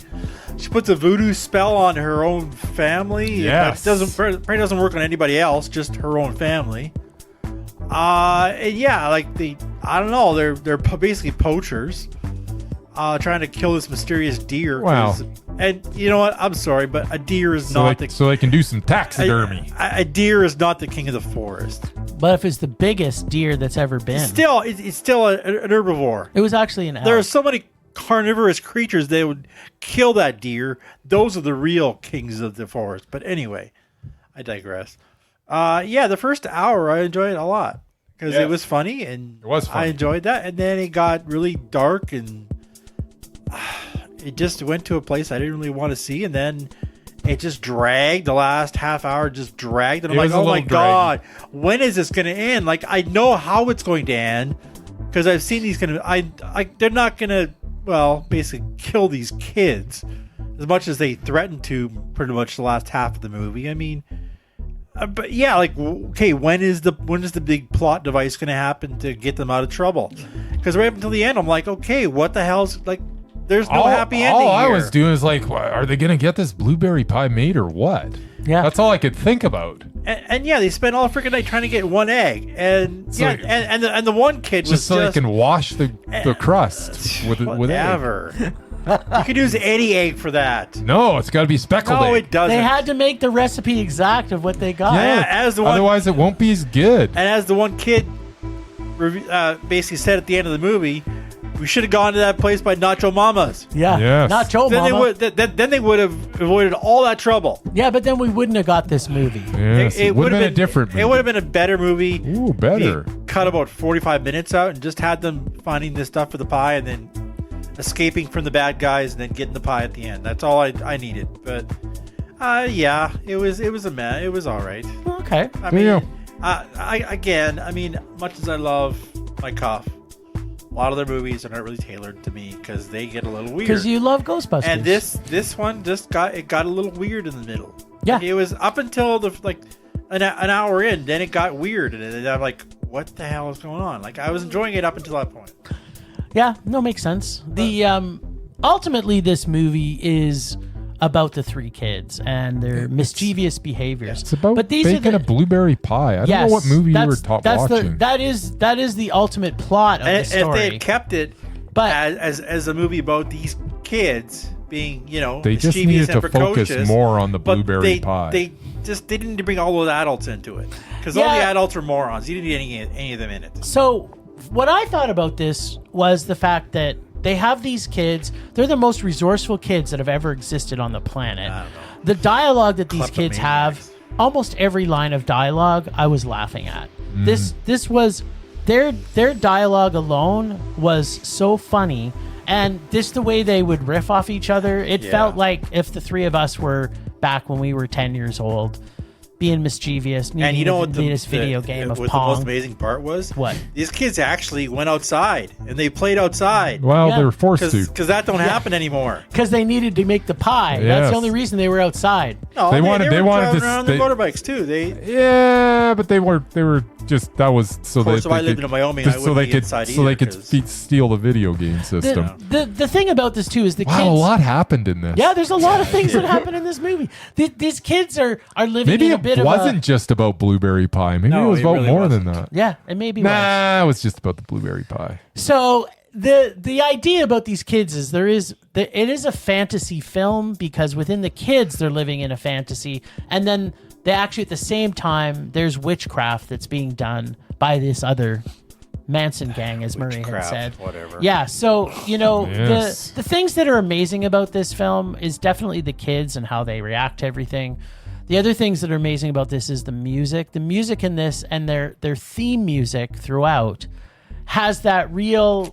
she puts a voodoo spell on her own family. Yes. It probably doesn't work on anybody else, just her own family. And yeah, like I don't know, they're basically poachers, trying to kill this mysterious deer. Wow. And you know what? I'm sorry, but a deer is So not they can do some taxidermy. a deer is not the king of the forest. But if it's the biggest deer that's ever been, It's still an herbivore. it was actually an elk. There are so many carnivorous creatures that would kill that deer. Those are the real kings of the forest. But anyway, I digress. Yeah, the first hour I enjoyed it a lot because Yes. it was funny and It was funny. I enjoyed that. And then it got really dark and it just went to a place I didn't really want to see. And then it just dragged. The last half hour just dragged. And I'm It like, was a oh my little God, when is this going to end? Like, I know how it's going to end because I've seen these they're not going to, well, basically kill these kids as much as they threatened to pretty much the last half of the movie. I mean, but yeah, like, okay, when is the big plot device going to happen to get them out of trouble? Because right up until the end, I'm like, okay, what the hell's like? There's no happy ending. All I here. was doing is like, are they going to get this blueberry pie made or what? Yeah. That's all I could think about. And yeah, they spent all freaking night trying to get one egg, and So- yeah, and the one kid was Just so they can wash the crust with egg. whatever. You could use any egg for that. No, it's got to be speckled No, egg. it doesn't. They had to make the recipe exact of what they got. Yeah, as the one- otherwise it won't be as good. And as the one kid basically said at the end of the movie, we should have gone to that place by Nacho Mamas. Yeah. Yes. Not Joe Then Mama. they would have avoided all that trouble. Yeah, but then we wouldn't have got this movie. Yes, it would have been a different movie. It would have been a better movie. Ooh, better. If you cut about 45 minutes out and just had them finding this stuff for the pie and then escaping from the bad guys and then getting the pie at the end. That's all I needed. But yeah, it was a mess. It was all right. Okay. I There you mean, I mean, much as I love my cuff, a lot of their movies are not really tailored to me because they get a little weird. Because you love Ghostbusters. And this one just got a little weird in the middle. Yeah. Like, it was up until an hour in, then it got weird, and then I'm like, what the hell is going on? Like, I was enjoying it up until that point. Yeah, no, makes sense. The ultimately this movie is about the three kids and their mischievous behaviors. It's about but these baking are a blueberry pie. I don't know what movie you were watching. that is the ultimate plot of the And if story. they had kept it But- as a movie about these kids being, They just mischievous needed and to focus precocious, more on the but blueberry pie. They didn't need to bring all those adults into it because all Yeah. the adults are morons. You didn't need any of them in it. So, what I thought about this was the fact that they have these kids. They're the most resourceful kids that have ever existed on the planet. I don't know. The dialogue that these kids have, Kleptomaniacs. almost every line of dialogue, I was laughing at. This was their dialogue alone was so funny, and the way they would riff off each other. It Yeah. felt like if the three of us were back when we were 10 years old. being mischievous. And you know what this video game of what Pong. the most amazing part was? What? These kids actually went outside and they played outside. Well, Yeah. they were forced to. Because that don't happen anymore. Because they needed to make the pie. That's Yes. the only reason they were outside. No, They they wanted were driving to around stay- their motorbikes too. Yeah, but they were just that was so Of course, that if I they lived could, in Wyoming, just I so wouldn't they be could inside so they could either, 'cause- steal the video game system. The thing about this too is the Wow, kids. a lot happened in this. Yeah, there's a lot of things that happen in this movie. These kids are living Maybe in a it bit wasn't of a... just about blueberry pie. Maybe No, it was it about really more wasn't. than that. Yeah, it maybe was. Nah, it was just about the blueberry pie. So the idea about these kids is it is a fantasy film because within the kids they're living in a fantasy, and then they actually at the same time there's witchcraft that's being done by this other Manson gang, as Murray had Witchcraft, said. whatever. Yeah, so Yes. the things that are amazing about this film is definitely the kids and how they react to everything. The other things that are amazing about this is the music. The music in this and their theme music throughout has that real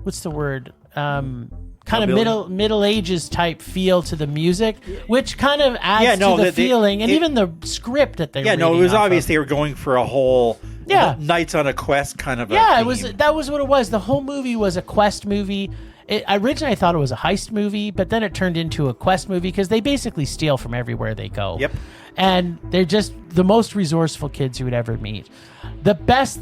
what's the word? Kind of middle ages type feel to the music, which kind of adds to the feeling, and even the script that they it was obvious they were going for a whole Knights on a Quest kind of a theme. That was what it was. The whole movie was a quest movie. Originally I thought it was a heist movie, but then it turned into a quest movie because they basically steal from everywhere they go. Yep. And they're just the most resourceful kids you would ever meet. The best,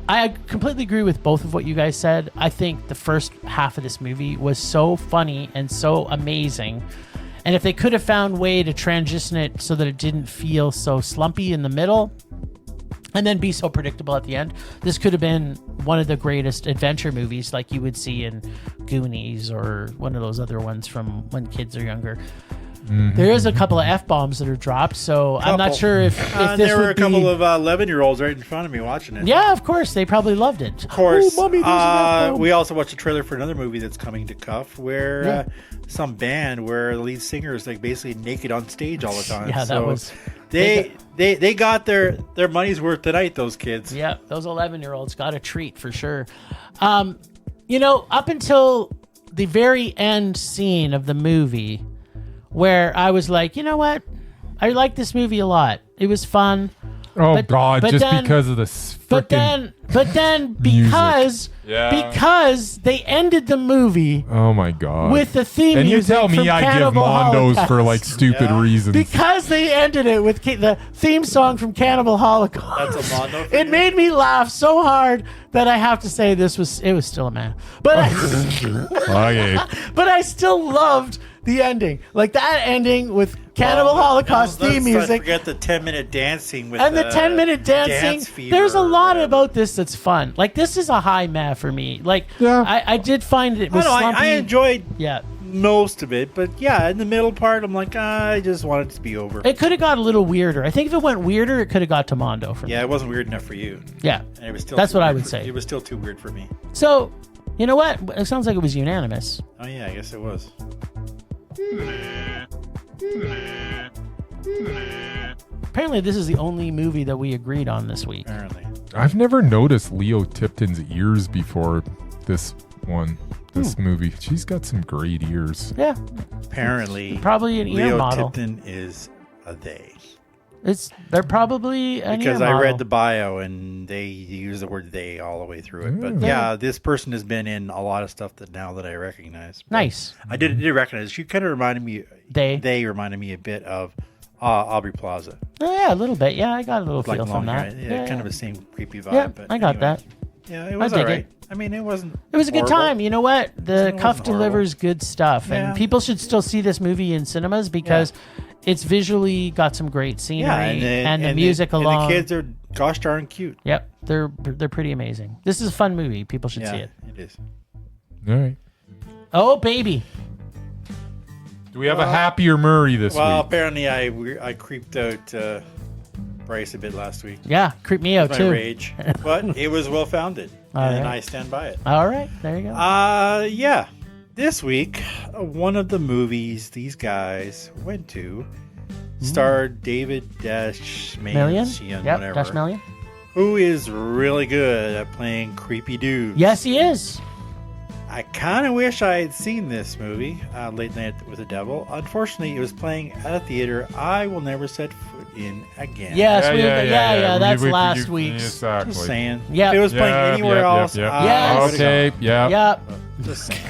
I completely agree with both of what you guys said. I think the first half of this movie was so funny and so amazing. And if they could have found a way to transition it so that it didn't feel so slumpy in the middle and then be so predictable at the end, this could have been one of the greatest adventure movies like you would see in Goonies or one of those other ones from when kids are younger. Mm-hmm. There is a couple of F-bombs that are dropped, so I'm not sure if this there were would a couple be... of 11-year-olds right in front of me watching it. Yeah, of course. They probably loved it. Of course. Oh, Mommy, there's an F-bomb. We also watched a trailer for another movie that's coming to Cuff where some band where the lead singer is basically naked on stage all the time. Yeah, that was... They got their money's worth tonight, those kids. Yeah, those 11-year-olds got a treat for sure. Up until the very end scene of the movie where I was like, you know what? I like this movie a lot. It was fun. Oh But- God! but Just then- because of this freaking. But then music. because they ended the movie Oh my God! with the theme and you music tell me from I give Cannibal Mondos for Holocaust. stupid reasons. Because they ended it with the theme song from Cannibal Holocaust. That's a Mondo for It you? made me laugh so hard that I have to say it was still a man. But Okay. but I still loved the ending. Like that ending with Cannibal Holocaust theme Let's music. forget the 10-minute dancing with And the 10-minute dancing, Dance Fever there's a or lot whatever. about this that's fun. Like this is a high meh for me. Like Yeah. I did find it was slumpy. I enjoyed Yeah. most of it, but yeah, in the middle part, I'm like, I just want it to be over. It could have got a little weirder. I think if it went weirder, it could have got to Mondo for me. Yeah, it wasn't weird enough for you. Yeah. And it was still That's too what I weird would for- say. It was still too weird for me. So, you know what? It sounds like it was unanimous. Oh yeah, I guess it was. Apparently, this is the only movie that we agreed on this week. Apparently. I've never noticed Leo Tipton's ears before this movie. She's got some great ears. Yeah, Apparently, probably an ear Leo model. Tipton is a they. They're probably an Because ear I model. read the bio and they use the word they all the way through it. But yeah, this person has been in a lot of stuff that I recognize. But Nice. I did recognize. She kind of reminded me. They reminded me a bit of Aubrey Plaza. Oh, yeah, a little bit. Yeah, I got a little feel long from that. hair. Yeah, kind of the same creepy vibe. Yeah, but I got anyway. that. Yeah, it was dig alright. it. I mean, it wasn't. It was a good horrible. time. You know what? The It Cuff wasn't horrible. delivers good stuff, Yeah. and people should still see this movie in cinemas because it's visually got some great scenery Yeah, and the music and along. the kids are gosh darn cute. Yep, they're pretty amazing. This is a fun movie. People should Yeah, see it. it is. All right. Oh baby, Do we have a happier Murray this Well, week? apparently I creeped out Bryce a bit last week. yeah, creep me out My too. rage, but it was well founded, All and right. I stand by it. All right, there you go. Yeah. This week, one of the movies these guys went to starred David Dastmalchian, Yep, whatever, Dastmalchian. who is really good at playing creepy dudes. Yes, he is. I kind of wish I had seen this movie, Late Night with the Devil. Unfortunately, it was playing at a theater I will never set foot in again. Yes, that's last week's. Exactly. Just saying. Yep. If it was playing anywhere else, Yes. Okay, yeah. Yep. Just saying.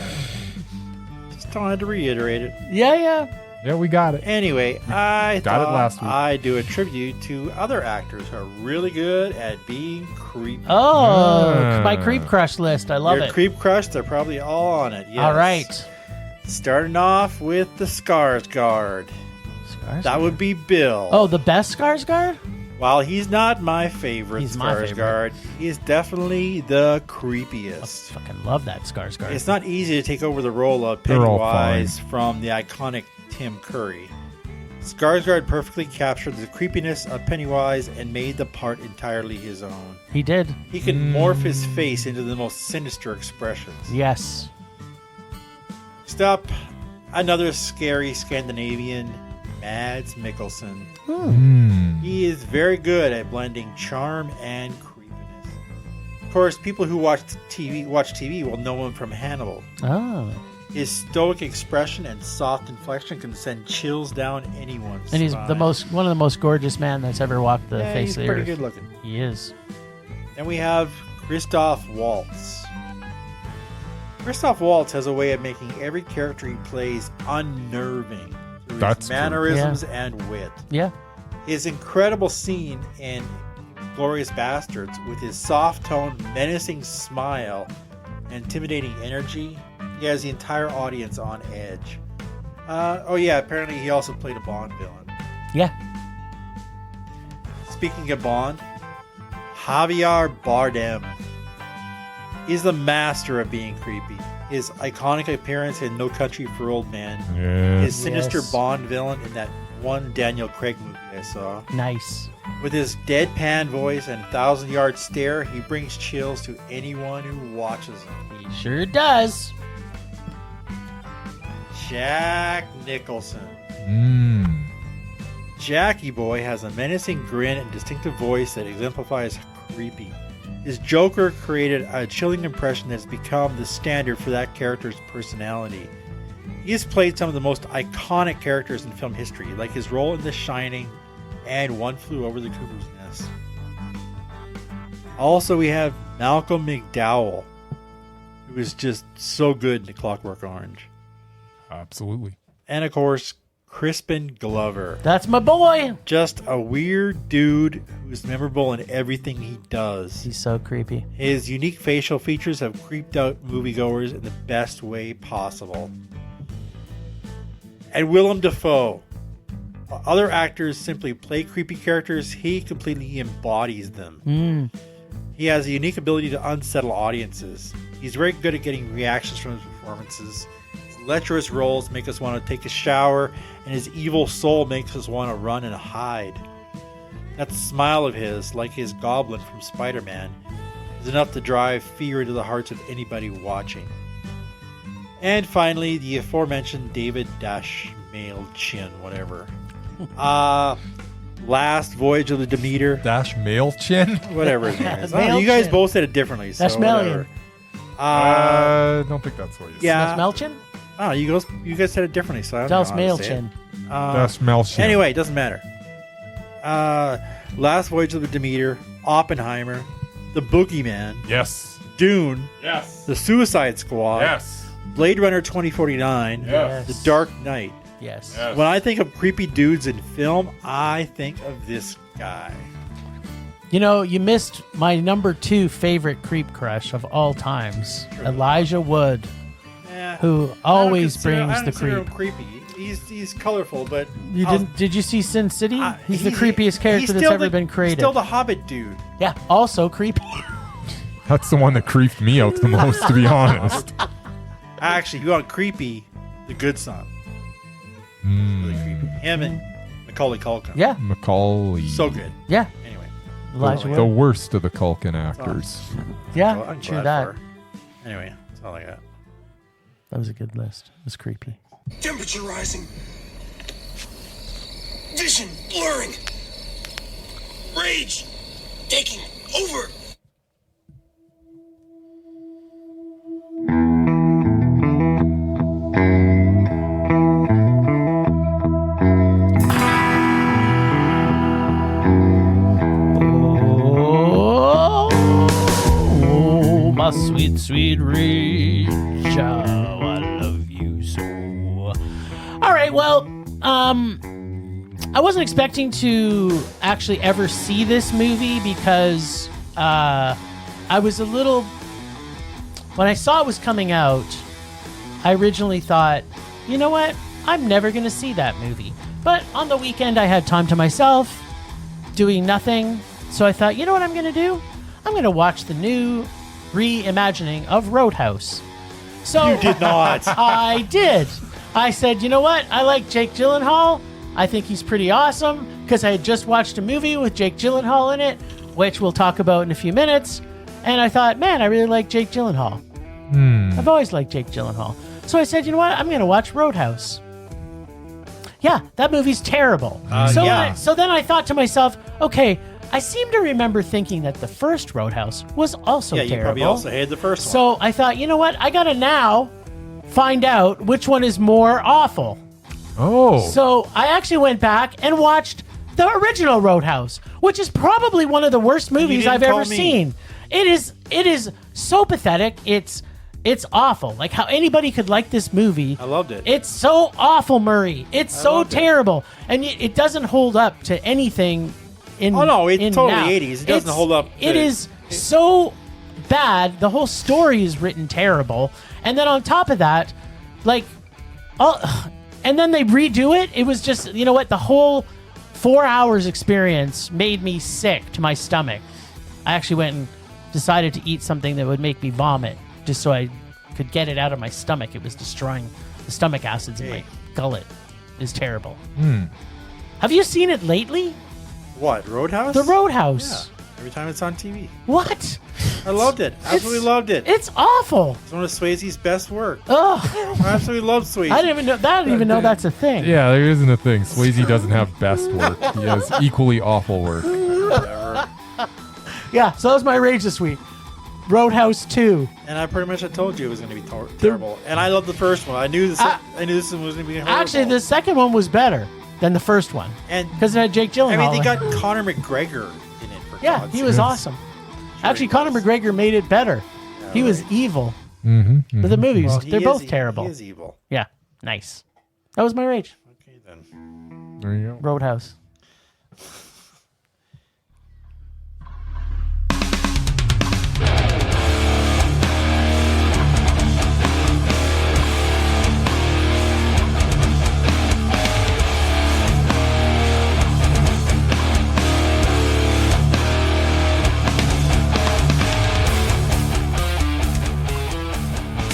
Just wanted to reiterate it. Yeah. Yeah, we got it. Anyway, I Got it thought last week. I'd do a tribute to other actors who are really good at being creepy. Oh, my creep crush list. I love Your it. creep crush, they're probably all on it. Yes. All right. Starting off with the Skarsgård. That would be Bill. Oh, the best Skarsgård? While he's not my favorite He's my Skarsgård, he is definitely the I creepiest. fucking love that Skarsgård. It's not easy to take over the role of They're all Pennywise from the iconic Tim Curry. Skarsgård perfectly captured the creepiness of Pennywise and made the part entirely his own. He did. He can morph his face into the most sinister expressions. Yes. Next up, another scary Scandinavian, Mads Mikkelsen. He is very good at blending charm and creepiness. Of course, people who watch TV will know him from Hannibal. Oh. His stoic expression and soft inflection can send chills down anyone's And he's spine. one of the most gorgeous men that's ever walked the face he's of the pretty earth. good looking. He is. Then we have Christoph Waltz. Christoph Waltz has a way of making every character he plays unnerving through That's his true. mannerisms and wit. Yeah. His incredible scene in Glorious Bastards with his soft-toned, menacing smile and intimidating energy, he has the entire audience on edge. Apparently he also played a Bond villain. Yeah. Speaking of Bond, Javier Bardem. He's the master of being creepy. His iconic appearance in No Country for Old Men, Yeah. his sinister Yes. Bond villain in that one Daniel Craig movie I saw. Nice. With his deadpan voice and 1,000-yard stare, he brings chills to anyone who watches him. He sure does. Jack Nicholson. Jackie Boy has a menacing grin and distinctive voice that exemplifies creepy. His Joker created a chilling impression that's become the standard for that character's personality. He has played some of the most iconic characters in film history, like his role in The Shining and One Flew Over the Cuckoo's Nest. Also, we have Malcolm McDowell, who is just so good in The Clockwork Orange. Absolutely. And of course, Crispin Glover. That's my boy. Just a weird dude who's memorable in everything he does. He's so creepy. His unique facial features have creeped out moviegoers in the best way possible. And Willem Dafoe. While other actors simply play creepy characters, he completely embodies them. He has a unique ability to unsettle audiences. He's very good at getting reactions from his performances. His lecherous roles make us want to take a shower, and his evil soul makes us want to run and hide. That smile of his, like his goblin from Spider-Man, is enough to drive fear into the hearts of anybody watching. And finally, the aforementioned David Dastmalchian, whatever. Last Voyage of the Demeter, Dastmalchian? whatever his name is. Dastmalchian. You guys both said it differently, so Dastmalchian. whatever. I don't think that's what you said. Yeah. Dastmalchian? Oh, you guys said it differently, so I don't know how to say it. Dastmalchian. Dastmalchian. Anyway, it doesn't matter. Last Voyage of the Demeter, Oppenheimer, The Boogeyman, Yes. Dune, Yes. The Suicide Squad, Yes. Blade Runner 2049, Yes. The Dark Knight. Yes. Yes. When I think of creepy dudes in film, I think of this guy. You know, you missed my number 2 favorite creep crush of all times, Elijah Wood, Yeah. who always brings the creep. Him creepy. He's colorful, but You did you see Sin City? He's the he- creepiest character he's that's still ever the- been He's created. still the Hobbit dude. Yeah, also creepy. That's the one that creeped me out the most, to be honest. Actually, you want creepy, the good son. Really creepy. Him and Macaulay Culkin. Yeah, Macaulay. So good. yeah. Anyway. Elijah The Wood. worst of the Culkin actors. Yeah, Well, I'm true glad that. for her. Anyway, that's all I got. That was a good list. It was creepy. Temperature rising. Vision blurring. Rage taking over. sweet, sweet rage. Oh, I love you so. All right, well, I wasn't expecting to actually ever see this movie because I was a little... When I saw it was coming out, I originally thought, you know what? I'm never going to see that movie. But on the weekend, I had time to myself, doing nothing. So I thought, you know what I'm going to do? I'm going to watch the new reimagining of Roadhouse. So You did not. I did. I said, you know what? I like Jake Gyllenhaal. I think he's pretty awesome because I had just watched a movie with Jake Gyllenhaal in it, which we'll talk about in a few minutes. And I thought, man, I really like Jake Gyllenhaal. I've always liked Jake Gyllenhaal. So I said, you know what? I'm going to watch Roadhouse. Yeah, that movie's terrible. So then I thought to myself, okay, I seem to remember thinking that the first Roadhouse was also terrible. You probably also hated the first one. So I thought, you know what? I got to now find out which one is more awful. Oh. So I actually went back and watched the original Roadhouse, which is probably one of the worst movies I've ever seen. It is so pathetic. It's awful. Like how anybody could like this movie. I loved it. It's so awful, Murray. It's so terrible, and it doesn't hold up to anything. It's totally now. 80s. It doesn't hold up. It is so bad. The whole story is written terrible, and then on top of that, and then they redo it. It was just, you know what? The whole 4 hours experience made me sick to my stomach. I actually went and decided to eat something that would make me vomit just so I could get it out of my stomach. It was destroying the stomach acids in my gullet. It's terrible. Have you seen it lately? What, Roadhouse? The Roadhouse. Yeah. Every time it's on TV. What? I loved it. Absolutely loved it. It's awful. It's one of Swayze's best work. Ugh. I absolutely love Swayze. I didn't even know that's a thing. Yeah, there isn't a thing. Swayze doesn't have best work. He has equally awful work. Yeah, so that was my rage this week. Roadhouse 2. And I pretty much told you it was going to be terrible. And I loved the first one. I knew this one was going to be horrible. Actually, the second one was better than the first one. And because it had Jake Gyllenhaal. I mean, they got Conor McGregor in it. For yeah, God's he was sakes. awesome. Actually, Conor McGregor made it better. Yeah, he was evil. But the movies, they're both terrible. He is evil. Yeah, nice. That was my rage. Okay, then. There you go. Roadhouse.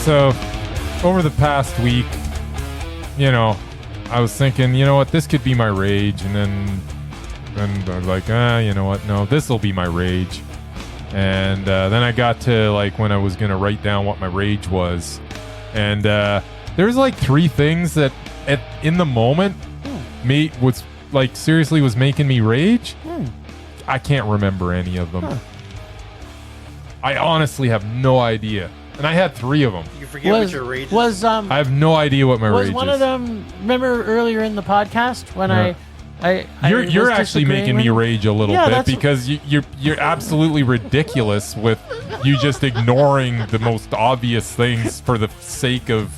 So, over the past week, I was thinking, you know what, this could be my rage, and then I'm like, you know what, no, this will be my rage. And then I got to when I was gonna write down what my rage was, and there was three things that in the moment was seriously was making me rage. I can't remember any of them. I honestly have no idea. And I had three of them. You forget what your rage is? I have no idea what my rage is. Was one of them, remember earlier in the podcast when You're actually making me rage a little bit because you're absolutely ridiculous with you just ignoring the most obvious things for the sake of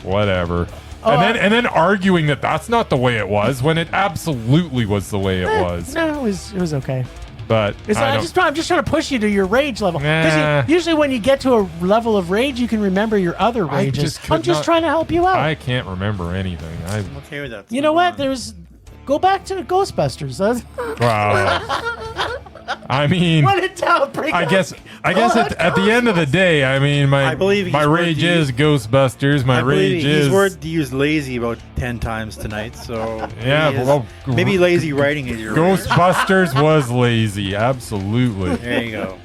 whatever. And then arguing that that's not the way it was when it absolutely was the way it was. No, it was okay. But I'm just trying to push you to your rage level. Because usually when you get to a level of rage, you can remember your other rages. I'm just trying to help you out. I can't remember anything. I'm okay with that. You know what? Go back to Ghostbusters. Wow. I mean, I guess at the end of the day, I mean, my rage is Ghostbusters. My rage is. He's word to use lazy about 10 times tonight. So yeah, maybe lazy writing is your Ghostbusters was lazy. Absolutely. There you go.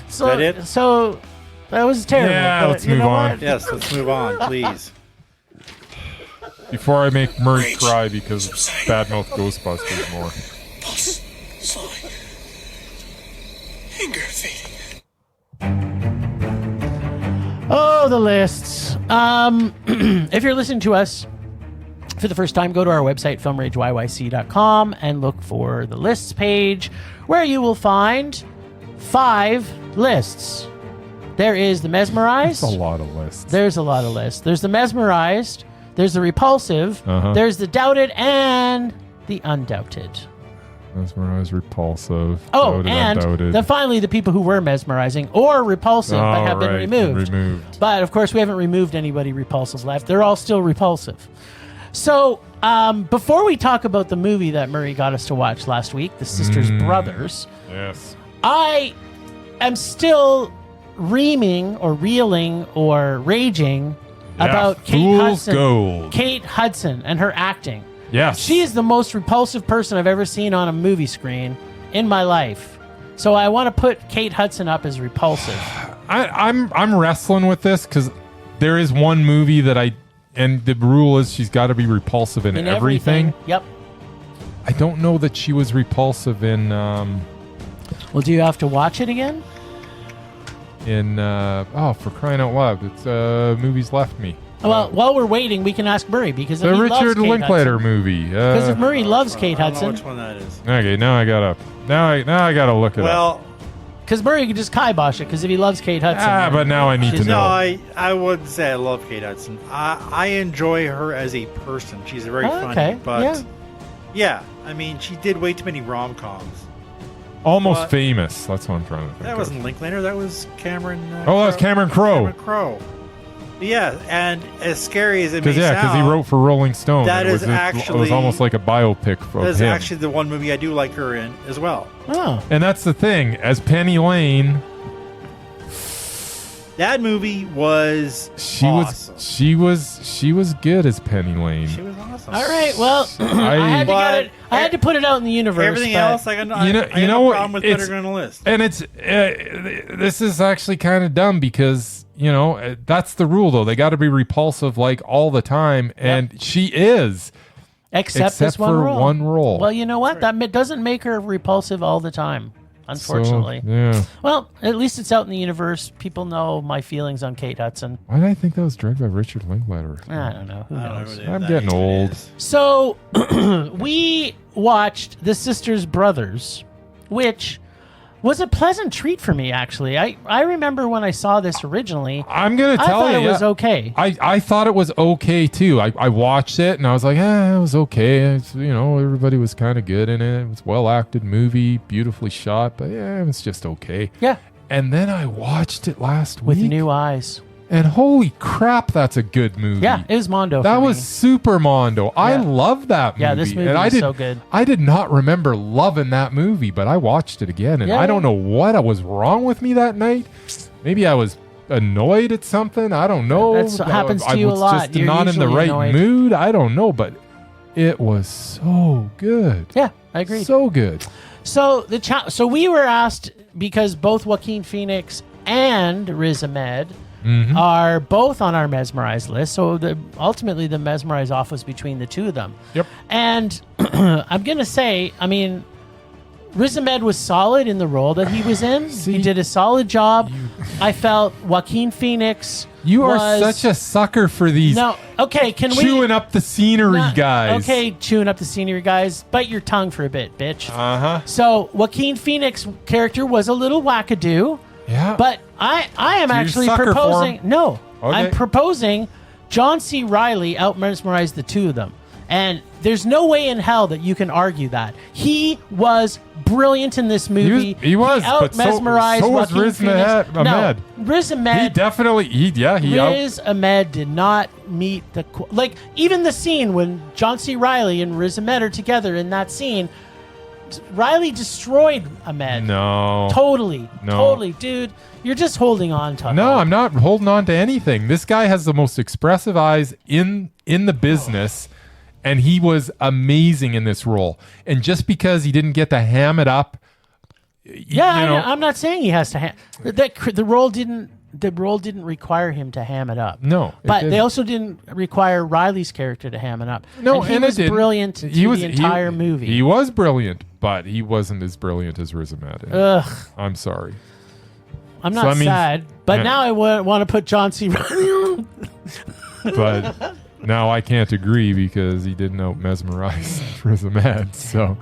So, is that it? So that was terrible. Yeah, let's move on. Yes, let's move on, please. Before I make Murray cry because badmouth Ghostbusters more. Pulse, slowing. Anger fading. Oh, the lists. If you're listening to us for the first time, go to our website, filmrageyyc.com, and look for the lists page, where you will find 5 lists. There is the Mesmerized. That's a lot of lists. There's a lot of lists. There's the Mesmerized. There's the Repulsive. There's the Doubted and the Undoubted. Mesmerized, Repulsive. Oh, Doubted, and Undoubted. then finally the people who were mesmerizing or repulsive but have been removed. But of course, we haven't removed anybody repulsive left. They're all still repulsive. So before we talk about the movie that Murray got us to watch last week, The Sisters Brothers, yes, I am still reeling or raging about Kate Hudson and her acting. Yes. She is the most repulsive person I've ever seen on a movie screen in my life. So I want to put Kate Hudson up as repulsive. I'm wrestling with this because there is one movie that and the rule is she's got to be repulsive in everything. Yep. I don't know that she was repulsive in. Well, do you have to watch it again? For crying out loud, it's movies left me. Well, while we're waiting, we can ask Murray because if the he Richard loves Kate Linklater Hudson, movie. Because if Murray loves Kate I don't Hudson, know which one that is. Okay, now I gotta look it up. Well, because Murray could just kibosh it. Because if he loves Kate Hudson, but now I need to know. no, I wouldn't say I love Kate Hudson. I enjoy her as a person. She's very funny. But yeah, I mean, she did way too many rom-coms. Almost Famous. That's what I'm trying to think. That wasn't Linklater. That was Cameron. That was Cameron Crowe. Cameron Crowe. Yeah, and as scary as it may sound, because he wrote for Rolling Stone. That it was almost like a biopic of him. That's actually the one movie I do like her in as well. Oh, and that's the thing. As Penny Lane, that movie was awesome. She was good as Penny Lane. She was awesome. all right. Well, I had to put it out in the universe. Everything but else, I got no problem with putting it on the list. And it's this is actually kind of dumb because that's the rule though. They got to be repulsive like all the time, and she is. Except this for one role. Well, you know what? That doesn't make her repulsive all the time, unfortunately. So, yeah. Well, at least it's out in the universe. People know my feelings on Kate Hudson. Why did I think that was directed by Richard Linklater? I don't know. Who knows? I'm getting old. So we watched The Sisters Brothers, which was a pleasant treat for me, actually. I remember when I saw this originally. I'm going to tell you. I thought it was okay. I thought it was okay, too. I watched it, and I was like, it was okay. It's, everybody was kind of good in it. It was a well-acted movie, beautifully shot, but it was just okay. Yeah. And then I watched it last with week. new eyes. And holy crap, that's a good movie. Yeah, it was Mondo. That was super Mondo. Yeah. I love that movie. Yeah, this movie was so good. I did not remember loving that movie, but I watched it again, and I don't know what was wrong with me that night. Maybe I was annoyed at something. I don't know. That happens to you a lot. I was just You're not in the right annoyed. mood. I don't know, but it was so good. Yeah, I agree. So good. So so we were asked because both Joaquin Phoenix and Riz Ahmed are both on our Mesmerized list. So ultimately the Mesmerized off was between the two of them. Yep. And I'm going to say, I mean, Riz Ahmed was solid in the role that he was in. He did a solid job. I felt Joaquin Phoenix are such a sucker for these chewing up the scenery guys. Okay, chewing up the scenery guys. Bite your tongue for a bit, bitch. Uh-huh. So Joaquin Phoenix character was a little wackadoo. Yeah. But I am actually proposing. No, okay. I'm proposing John C. Reilly out mesmerized the two of them. And there's no way in hell that you can argue that. He was brilliant in this movie. He was out mesmerized. So was Riz Ahmed. No, Riz Ahmed. He definitely. Riz Ahmed did not meet the even the scene when John C. Reilly and Riz Ahmed are together in that scene. Riley destroyed Ahmed. No. Totally, dude. You're just holding on to No, I'm not holding on to anything. This guy has the most expressive eyes in the business, and he was amazing in this role. And just because he didn't get to ham it up, I'm not saying he has to the role didn't require him to ham it up. No, but they also didn't require Riley's character to ham it up. No, and he was brilliant through the entire movie. He was brilliant, but he wasn't as brilliant as Riz Ahmed. Ugh. I'm sorry. I'm not sad, but now I want to put John C. Reilly on. But now I can't agree because he didn't out mesmerize Riz Ahmed, so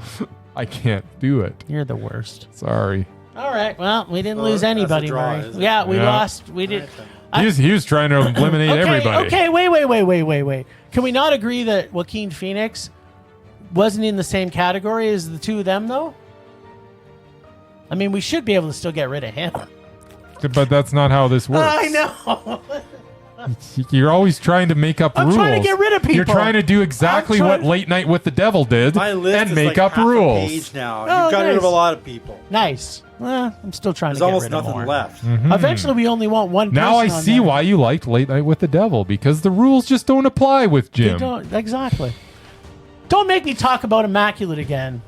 I can't do it. You're the worst. Sorry. All right. Well, we didn't lose that's a anybody, draw, Murray. is it? Yeah, we Yeah. lost. We did. He was trying to eliminate everybody. Okay, wait. Can we not agree that Joaquin Phoenix wasn't in the same category as the two of them, though? I mean, we should be able to still get rid of him. But that's not how this works. I know. You're always trying to make up I'm rules. trying to get rid of people. You're trying to do exactly I'm what trying- Late Night with the Devil did My list and is make like up half rules. A page now. Oh, You've got rid of a nice. lot of people. Nice. Well, I'm still trying There's to get almost rid of nothing more. left. Eventually, we only want one. Now I person on see there. why you liked Late Night with the Devil, because the rules just don't apply with They Jim. don't exactly. Don't make me talk about Immaculate again.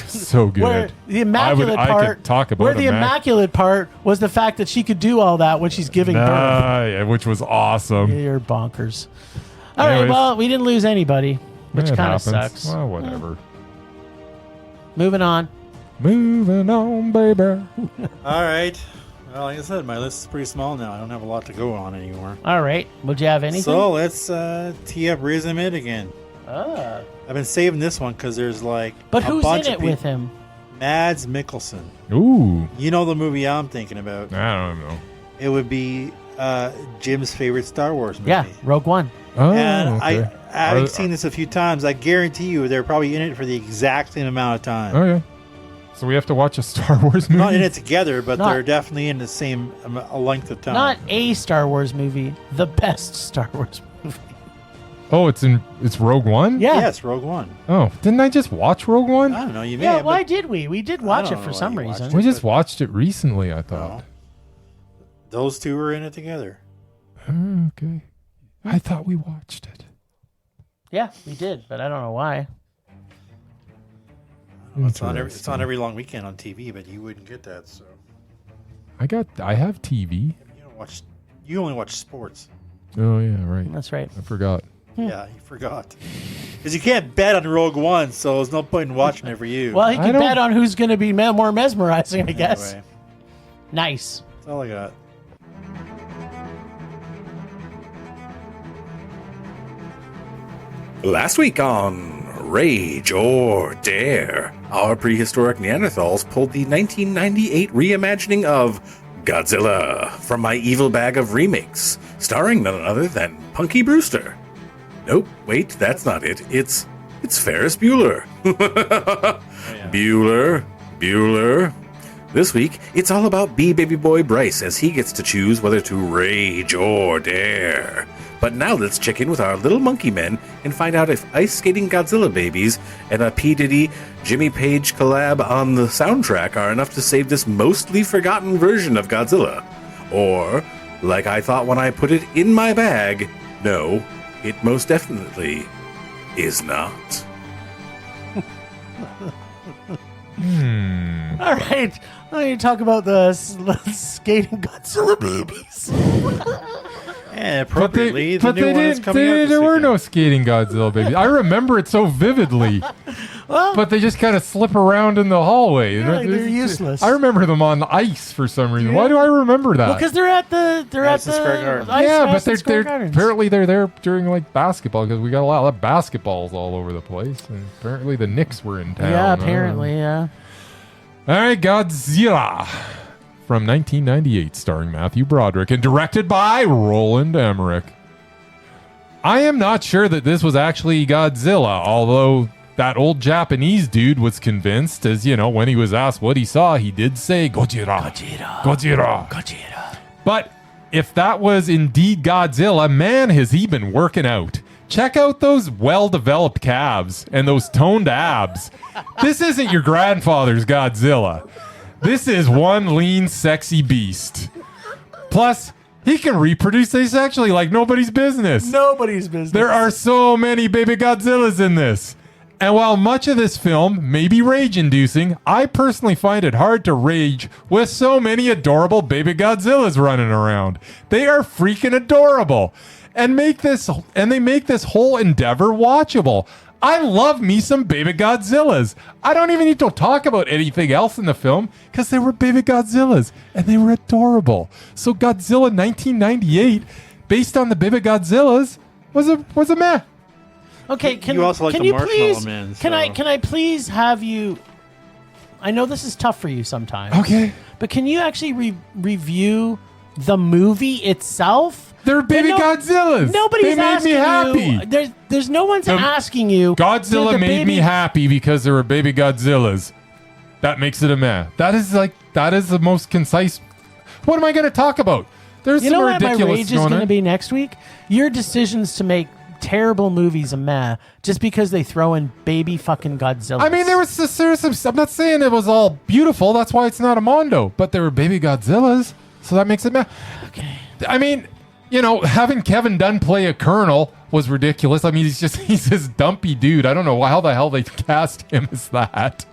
So good. Where the Immaculate I part, could talk about where the Immaculate part was the fact that she could do all that when she's giving birth. Yeah, which was awesome. You're bonkers. All right, Anyways. well, we didn't lose anybody, which It kind of happens. sucks. Well, whatever. Moving on. Moving on, baby. All right. Well, like I said, my list is pretty small now. I don't have a lot to go on anymore. All right. Would you have anything? So let's tee up Riz Ahmed again. Ah. I've been saving this one because there's like But a who's bunch in of it with him? Mads Mikkelsen. Ooh. You know the movie I'm thinking about. I don't know. It would be Jim's favorite Star Wars movie. Yeah, Rogue One. Oh, And okay. having seen this a few times, I guarantee you they're probably in it for the exact same amount of time. Oh, yeah. So we have to watch a Star Wars movie? Not in it together, but Not- they're definitely in the same a length of time. Not a Star Wars movie, the best Star Wars movie. Oh, it's Rogue One? Yeah. Yes, Rogue One. Oh, didn't I just watch Rogue One? I don't know. You may Yeah, have, why but- did we? We did watch don't it know for why some you watched reason. We just watched it recently, I thought. No. Those two were in it together. Oh, okay. I thought we watched it. Yeah, we did, but I don't know why. It's on every long weekend on TV, but you wouldn't get that. So I have TV. you don't watch. You only watch sports. Oh, yeah, right. That's right. I forgot. Yeah, you forgot. Because you can't bet on Rogue One, so there's no point in watching it for you. Well, he I can don't- bet on who's going to be more mesmerizing, I guess. Anyway, Nice. that's all I got. Last week on Rage or Dare, our prehistoric Neanderthals pulled the 1998 reimagining of Godzilla from my evil bag of remakes, starring none other than Punky Brewster. Nope, wait, that's not it. It's Ferris Bueller. Bueller. This week, it's all about baby boy Bryce as he gets to choose whether to rage or dare. But now let's check in with our little monkey men and find out if ice skating Godzilla babies and a P. Diddy Jimmy Page collab on the soundtrack are enough to save this mostly forgotten version of Godzilla. Or, like I thought when I put it in my bag, no, it most definitely is not. All right. Why don't you talk about the skating Godzilla babies? And appropriately, the new one is didn't. coming out this There were weekend. no skating Godzilla babies. I remember it so vividly. But they just kind of slip around in the hallway. Yeah, they're useless. I remember them on the ice for some reason. Why do I remember that? Well, because they're at the Madison Square Garden. Ice yeah, but Madison they're Square Gardens. apparently they're there during like basketball because we got a lot of basketballs all over the place, and apparently the Knicks were in town. Yeah, apparently, yeah. All right, Godzilla from 1998, starring Matthew Broderick and directed by Roland Emmerich. I am not sure that this was actually Godzilla, although that old Japanese dude was convinced, as you know, when he was asked what he saw, he did say Gojira. Gojira. But if that was indeed Godzilla, man, has he been working out. Check out those well-developed calves and those toned abs. This isn't your grandfather's Godzilla. This is one lean, sexy beast. Plus, he can reproduce asexually like nobody's business. Nobody's business. There are so many baby Godzillas in this. And while much of this film may be rage-inducing, I personally find it hard to rage with so many adorable baby Godzillas running around. They are freaking adorable. And they make this whole endeavor watchable. I love me some baby Godzillas. I don't even need to talk about anything else in the film because they were baby Godzillas and they were adorable. So Godzilla 1998, based on the baby Godzillas, was a meh. Okay, can You also like can the you Marshmallow please Man, can I so- can I please have you? I know this is tough for you sometimes. Okay. but can you actually review the movie itself? They're baby Godzillas. Nobody's They made me asking happy. you. There's no one's asking you. Godzilla did the made me happy because there were baby Godzillas. That makes it a meh. That is the most concise. What am I going to talk about? There's You some know what my ridiculous rage is going to be next week? Your decisions to make terrible movies a meh just because they throw in baby fucking Godzilla. I mean, there was some. I'm not saying it was all beautiful. That's why it's not a Mondo. But there were baby Godzillas, so that makes it meh. Okay. I mean, having Kevin Dunn play a colonel was ridiculous. I mean, he's this dumpy dude. I don't know how the hell they cast him as that.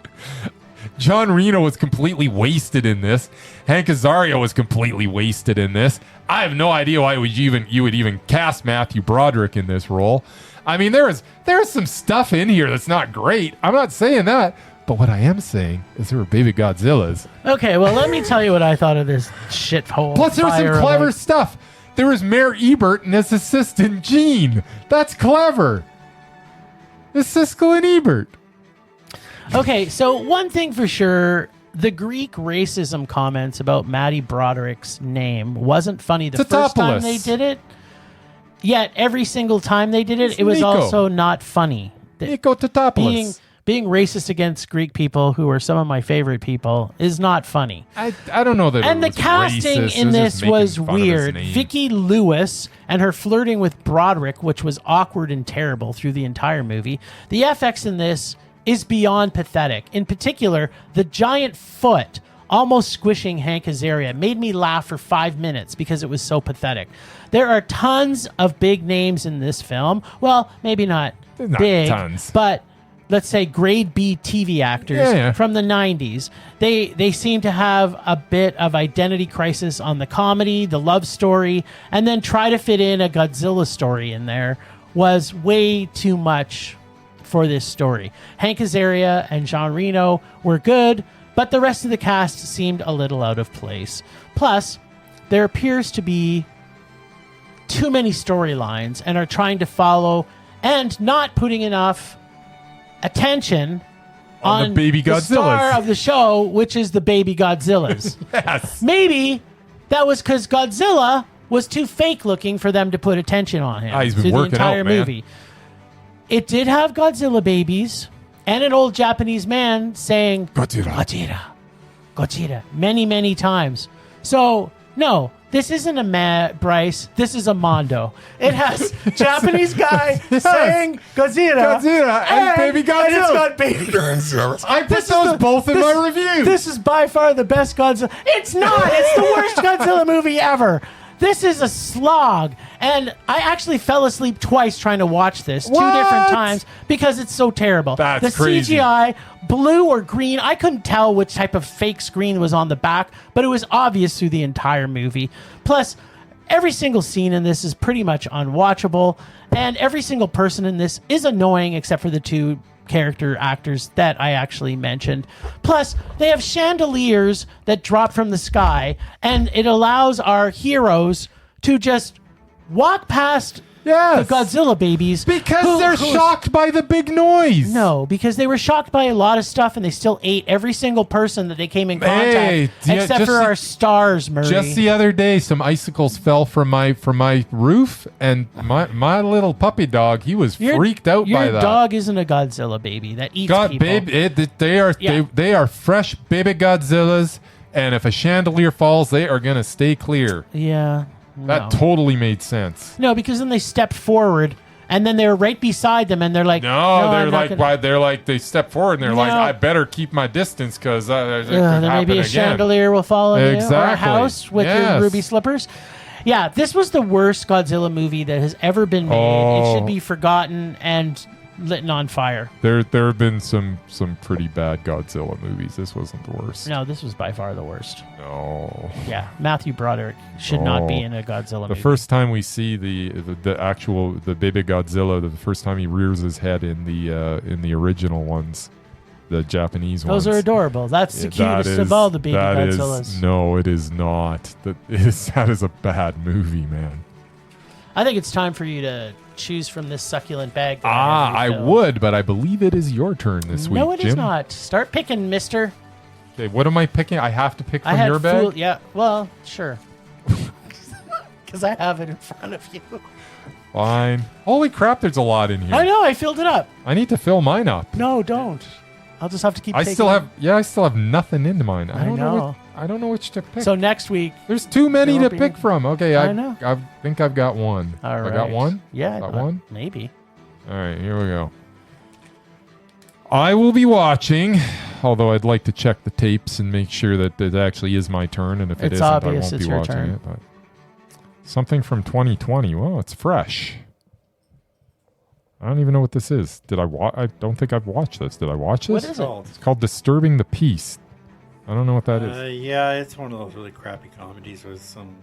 John Reno was completely wasted in this. Hank Azaria was completely wasted in this. I have no idea why you would even cast Matthew Broderick in this role. I mean, there is some stuff in here that's not great. I'm not saying that. But what I am saying is there were baby Godzillas. Okay, well, let me tell you what I thought of this shithole. Plus, there was some clever stuff. There was Mayor Ebert and his assistant, Gene. That's clever. It's Siskel and Ebert. Okay, so one thing for sure, the Greek racism comments about Matty Broderick's name wasn't funny the first time they did it. Yet every single time they did it, it was Nico. also not funny. Nico Tatopoulos. Being racist against Greek people, who are some of my favorite people, is not funny. I don't know that. And it the was casting racist. in It this just making was fun of his weird. name. Vicki Lewis and her flirting with Broderick, which was awkward and terrible through the entire movie. The FX in this is beyond pathetic. In particular, the giant foot almost squishing Hank Azaria made me laugh for 5 minutes because it was so pathetic. There are tons of big names in this film. Well, maybe not big, tons. but let's say grade B TV actors from the 90s. They seem to have a bit of identity crisis on the comedy, the love story, and then try to fit in a Godzilla story in there was way too much for this story. Hank Azaria and Jean Reno were good, but the rest of the cast seemed a little out of place. Plus, there appears to be too many storylines and are trying to follow and not putting enough attention on the baby the Godzillas. star of the show, which is the baby Godzillas. Yes. Maybe that was because Godzilla was too fake looking for them to put attention on him He's been through the working entire out, man. movie. It did have Godzilla babies and an old Japanese man saying Godzilla. Godzilla, Godzilla many, many times. So, no, this isn't a Bryce. This is a Mondo. It has Japanese guy saying Godzilla. Godzilla and baby Godzilla. And it's got baby Godzilla. I put those both in my review. This is by far the best Godzilla. It's not. It's the worst Godzilla movie ever. This is a slog. And I actually fell asleep twice trying to watch this. Two different times because it's so terrible. That's the crazy. CGI, blue or green, I couldn't tell which type of fake screen was on the back, but it was obvious through the entire movie. Plus, every single scene in this is pretty much unwatchable, and every single person in this is annoying except for the two character actors that I actually mentioned. Plus, they have chandeliers that drop from the sky, and it allows our heroes to just walk past the Godzilla babies. Because they're shocked by the big noise. No, because they were shocked by a lot of stuff, and they still ate every single person that they came in contact, except for our stars, Murray. Just the other day, some icicles fell from my roof, and my little puppy dog, he was freaked out by that. Your dog isn't a Godzilla baby that eats people. Babe, they are fresh baby Godzillas, and if a chandelier falls, they are gonna stay clear. Yeah. That totally made sense. No, because then they stepped forward, and then they were right beside them, and they're like, they step forward, and they're like, I better keep my distance because then maybe a chandelier will fall on you, or a house with your ruby slippers. Yeah, this was the worst Godzilla movie that has ever been made. It should be forgotten and lit on fire. There have been some pretty bad Godzilla movies. This wasn't the worst. No, this was by far the worst. No. Yeah, Matthew Broderick should not be in a Godzilla movie. The first time we see the baby Godzilla, the first time he rears his head in the original ones, the Japanese ones. Those are adorable. That's the cutest of all the baby Godzillas. No, it is not. That is a bad movie, man. I think it's time for you to choose from this succulent bag. I would, but I believe it is your turn this week, No, it Jim. is not. Start picking, mister. Okay, what am I picking? I have to pick from your bag? Yeah, well, sure. Because I have it in front of you. Fine. Holy crap, there's a lot in here. I know, I filled it up. I need to fill mine up. No, don't. I'll just have to keep I taking still have nothing into mine. I know. I don't know which to pick. So next week. There's too many to It'll be- pick from. Okay, I know. I think I've got one. All right. I got one? Yeah. Got one? Maybe. All right, here we go. I will be watching, although I'd like to check the tapes and make sure that it actually is my turn, and if it It's isn't, I obvious won't it's be your watching turn. it. But something from 2020. Well, it's fresh. I don't even know what this is. Did I watch? I don't think I've watched this. Did I watch this? What is it? It's called Disturbing the Peace. I don't know what that is. Yeah, it's one of those really crappy comedies with some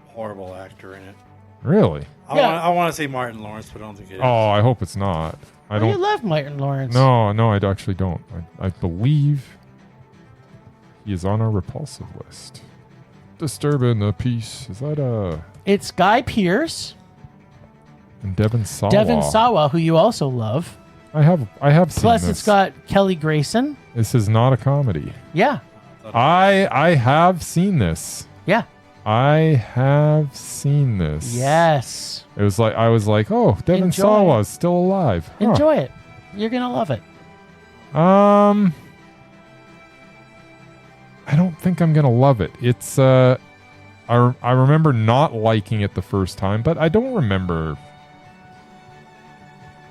horrible actor in it. Really? I want to say Martin Lawrence, but I don't think it is. Oh, I hope it's not. I You don't. love Martin Lawrence. No, I actually don't. I believe he is on our repulsive list. Disturbing the Peace. Is that It's Guy Pearce, and Devon Sawa? Devon Sawa, who you also love. I have seen Plus, this. it's got Kelly Grayson. This is not a comedy. Yeah. I have seen this. Yeah. I have seen this. Yes. It was like I was like, oh, Devon Enjoy. Sawa's still alive. Huh. Enjoy it. You're going to love it. I don't think I'm gonna love it. It's I remember not liking it the first time, but I don't remember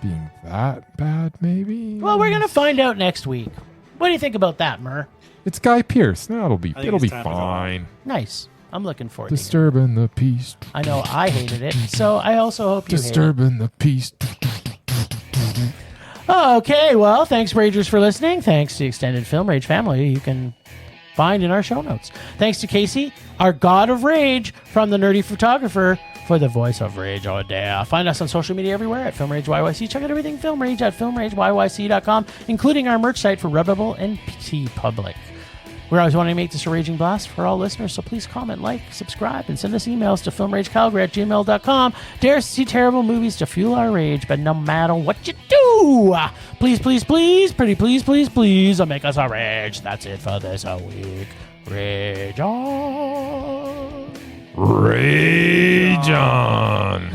being that bad. Maybe. Well, we're going to find out next week. What do you think about that, Mur? It's Guy Pearce. No, it'll be I think it's time to go. fine. Nice. I'm looking forward to it. Disturbing the peace. I know I hated it, so I also hope you hate it. Disturbing the peace. Okay, well, thanks, Ragers, for listening. Thanks to the extended Film Rage family you can find in our show notes. Thanks to Casey, our god of rage, from the nerdy photographer, for the voice of Rage all day. Find us on social media everywhere at Film Rage YYC. Check out everything Film Rage at filmrageyyc.com, including our merch site for Redbubble and TeePublic. We're always wanting to make this a raging blast for all listeners, so please comment, like, subscribe, and send us emails to filmragecalgary@gmail.com. Dare us to see terrible movies to fuel our rage, but no matter what you do, please, please, please, pretty please, please, please, make us a rage. That's it for this week. Rage on. Rage on.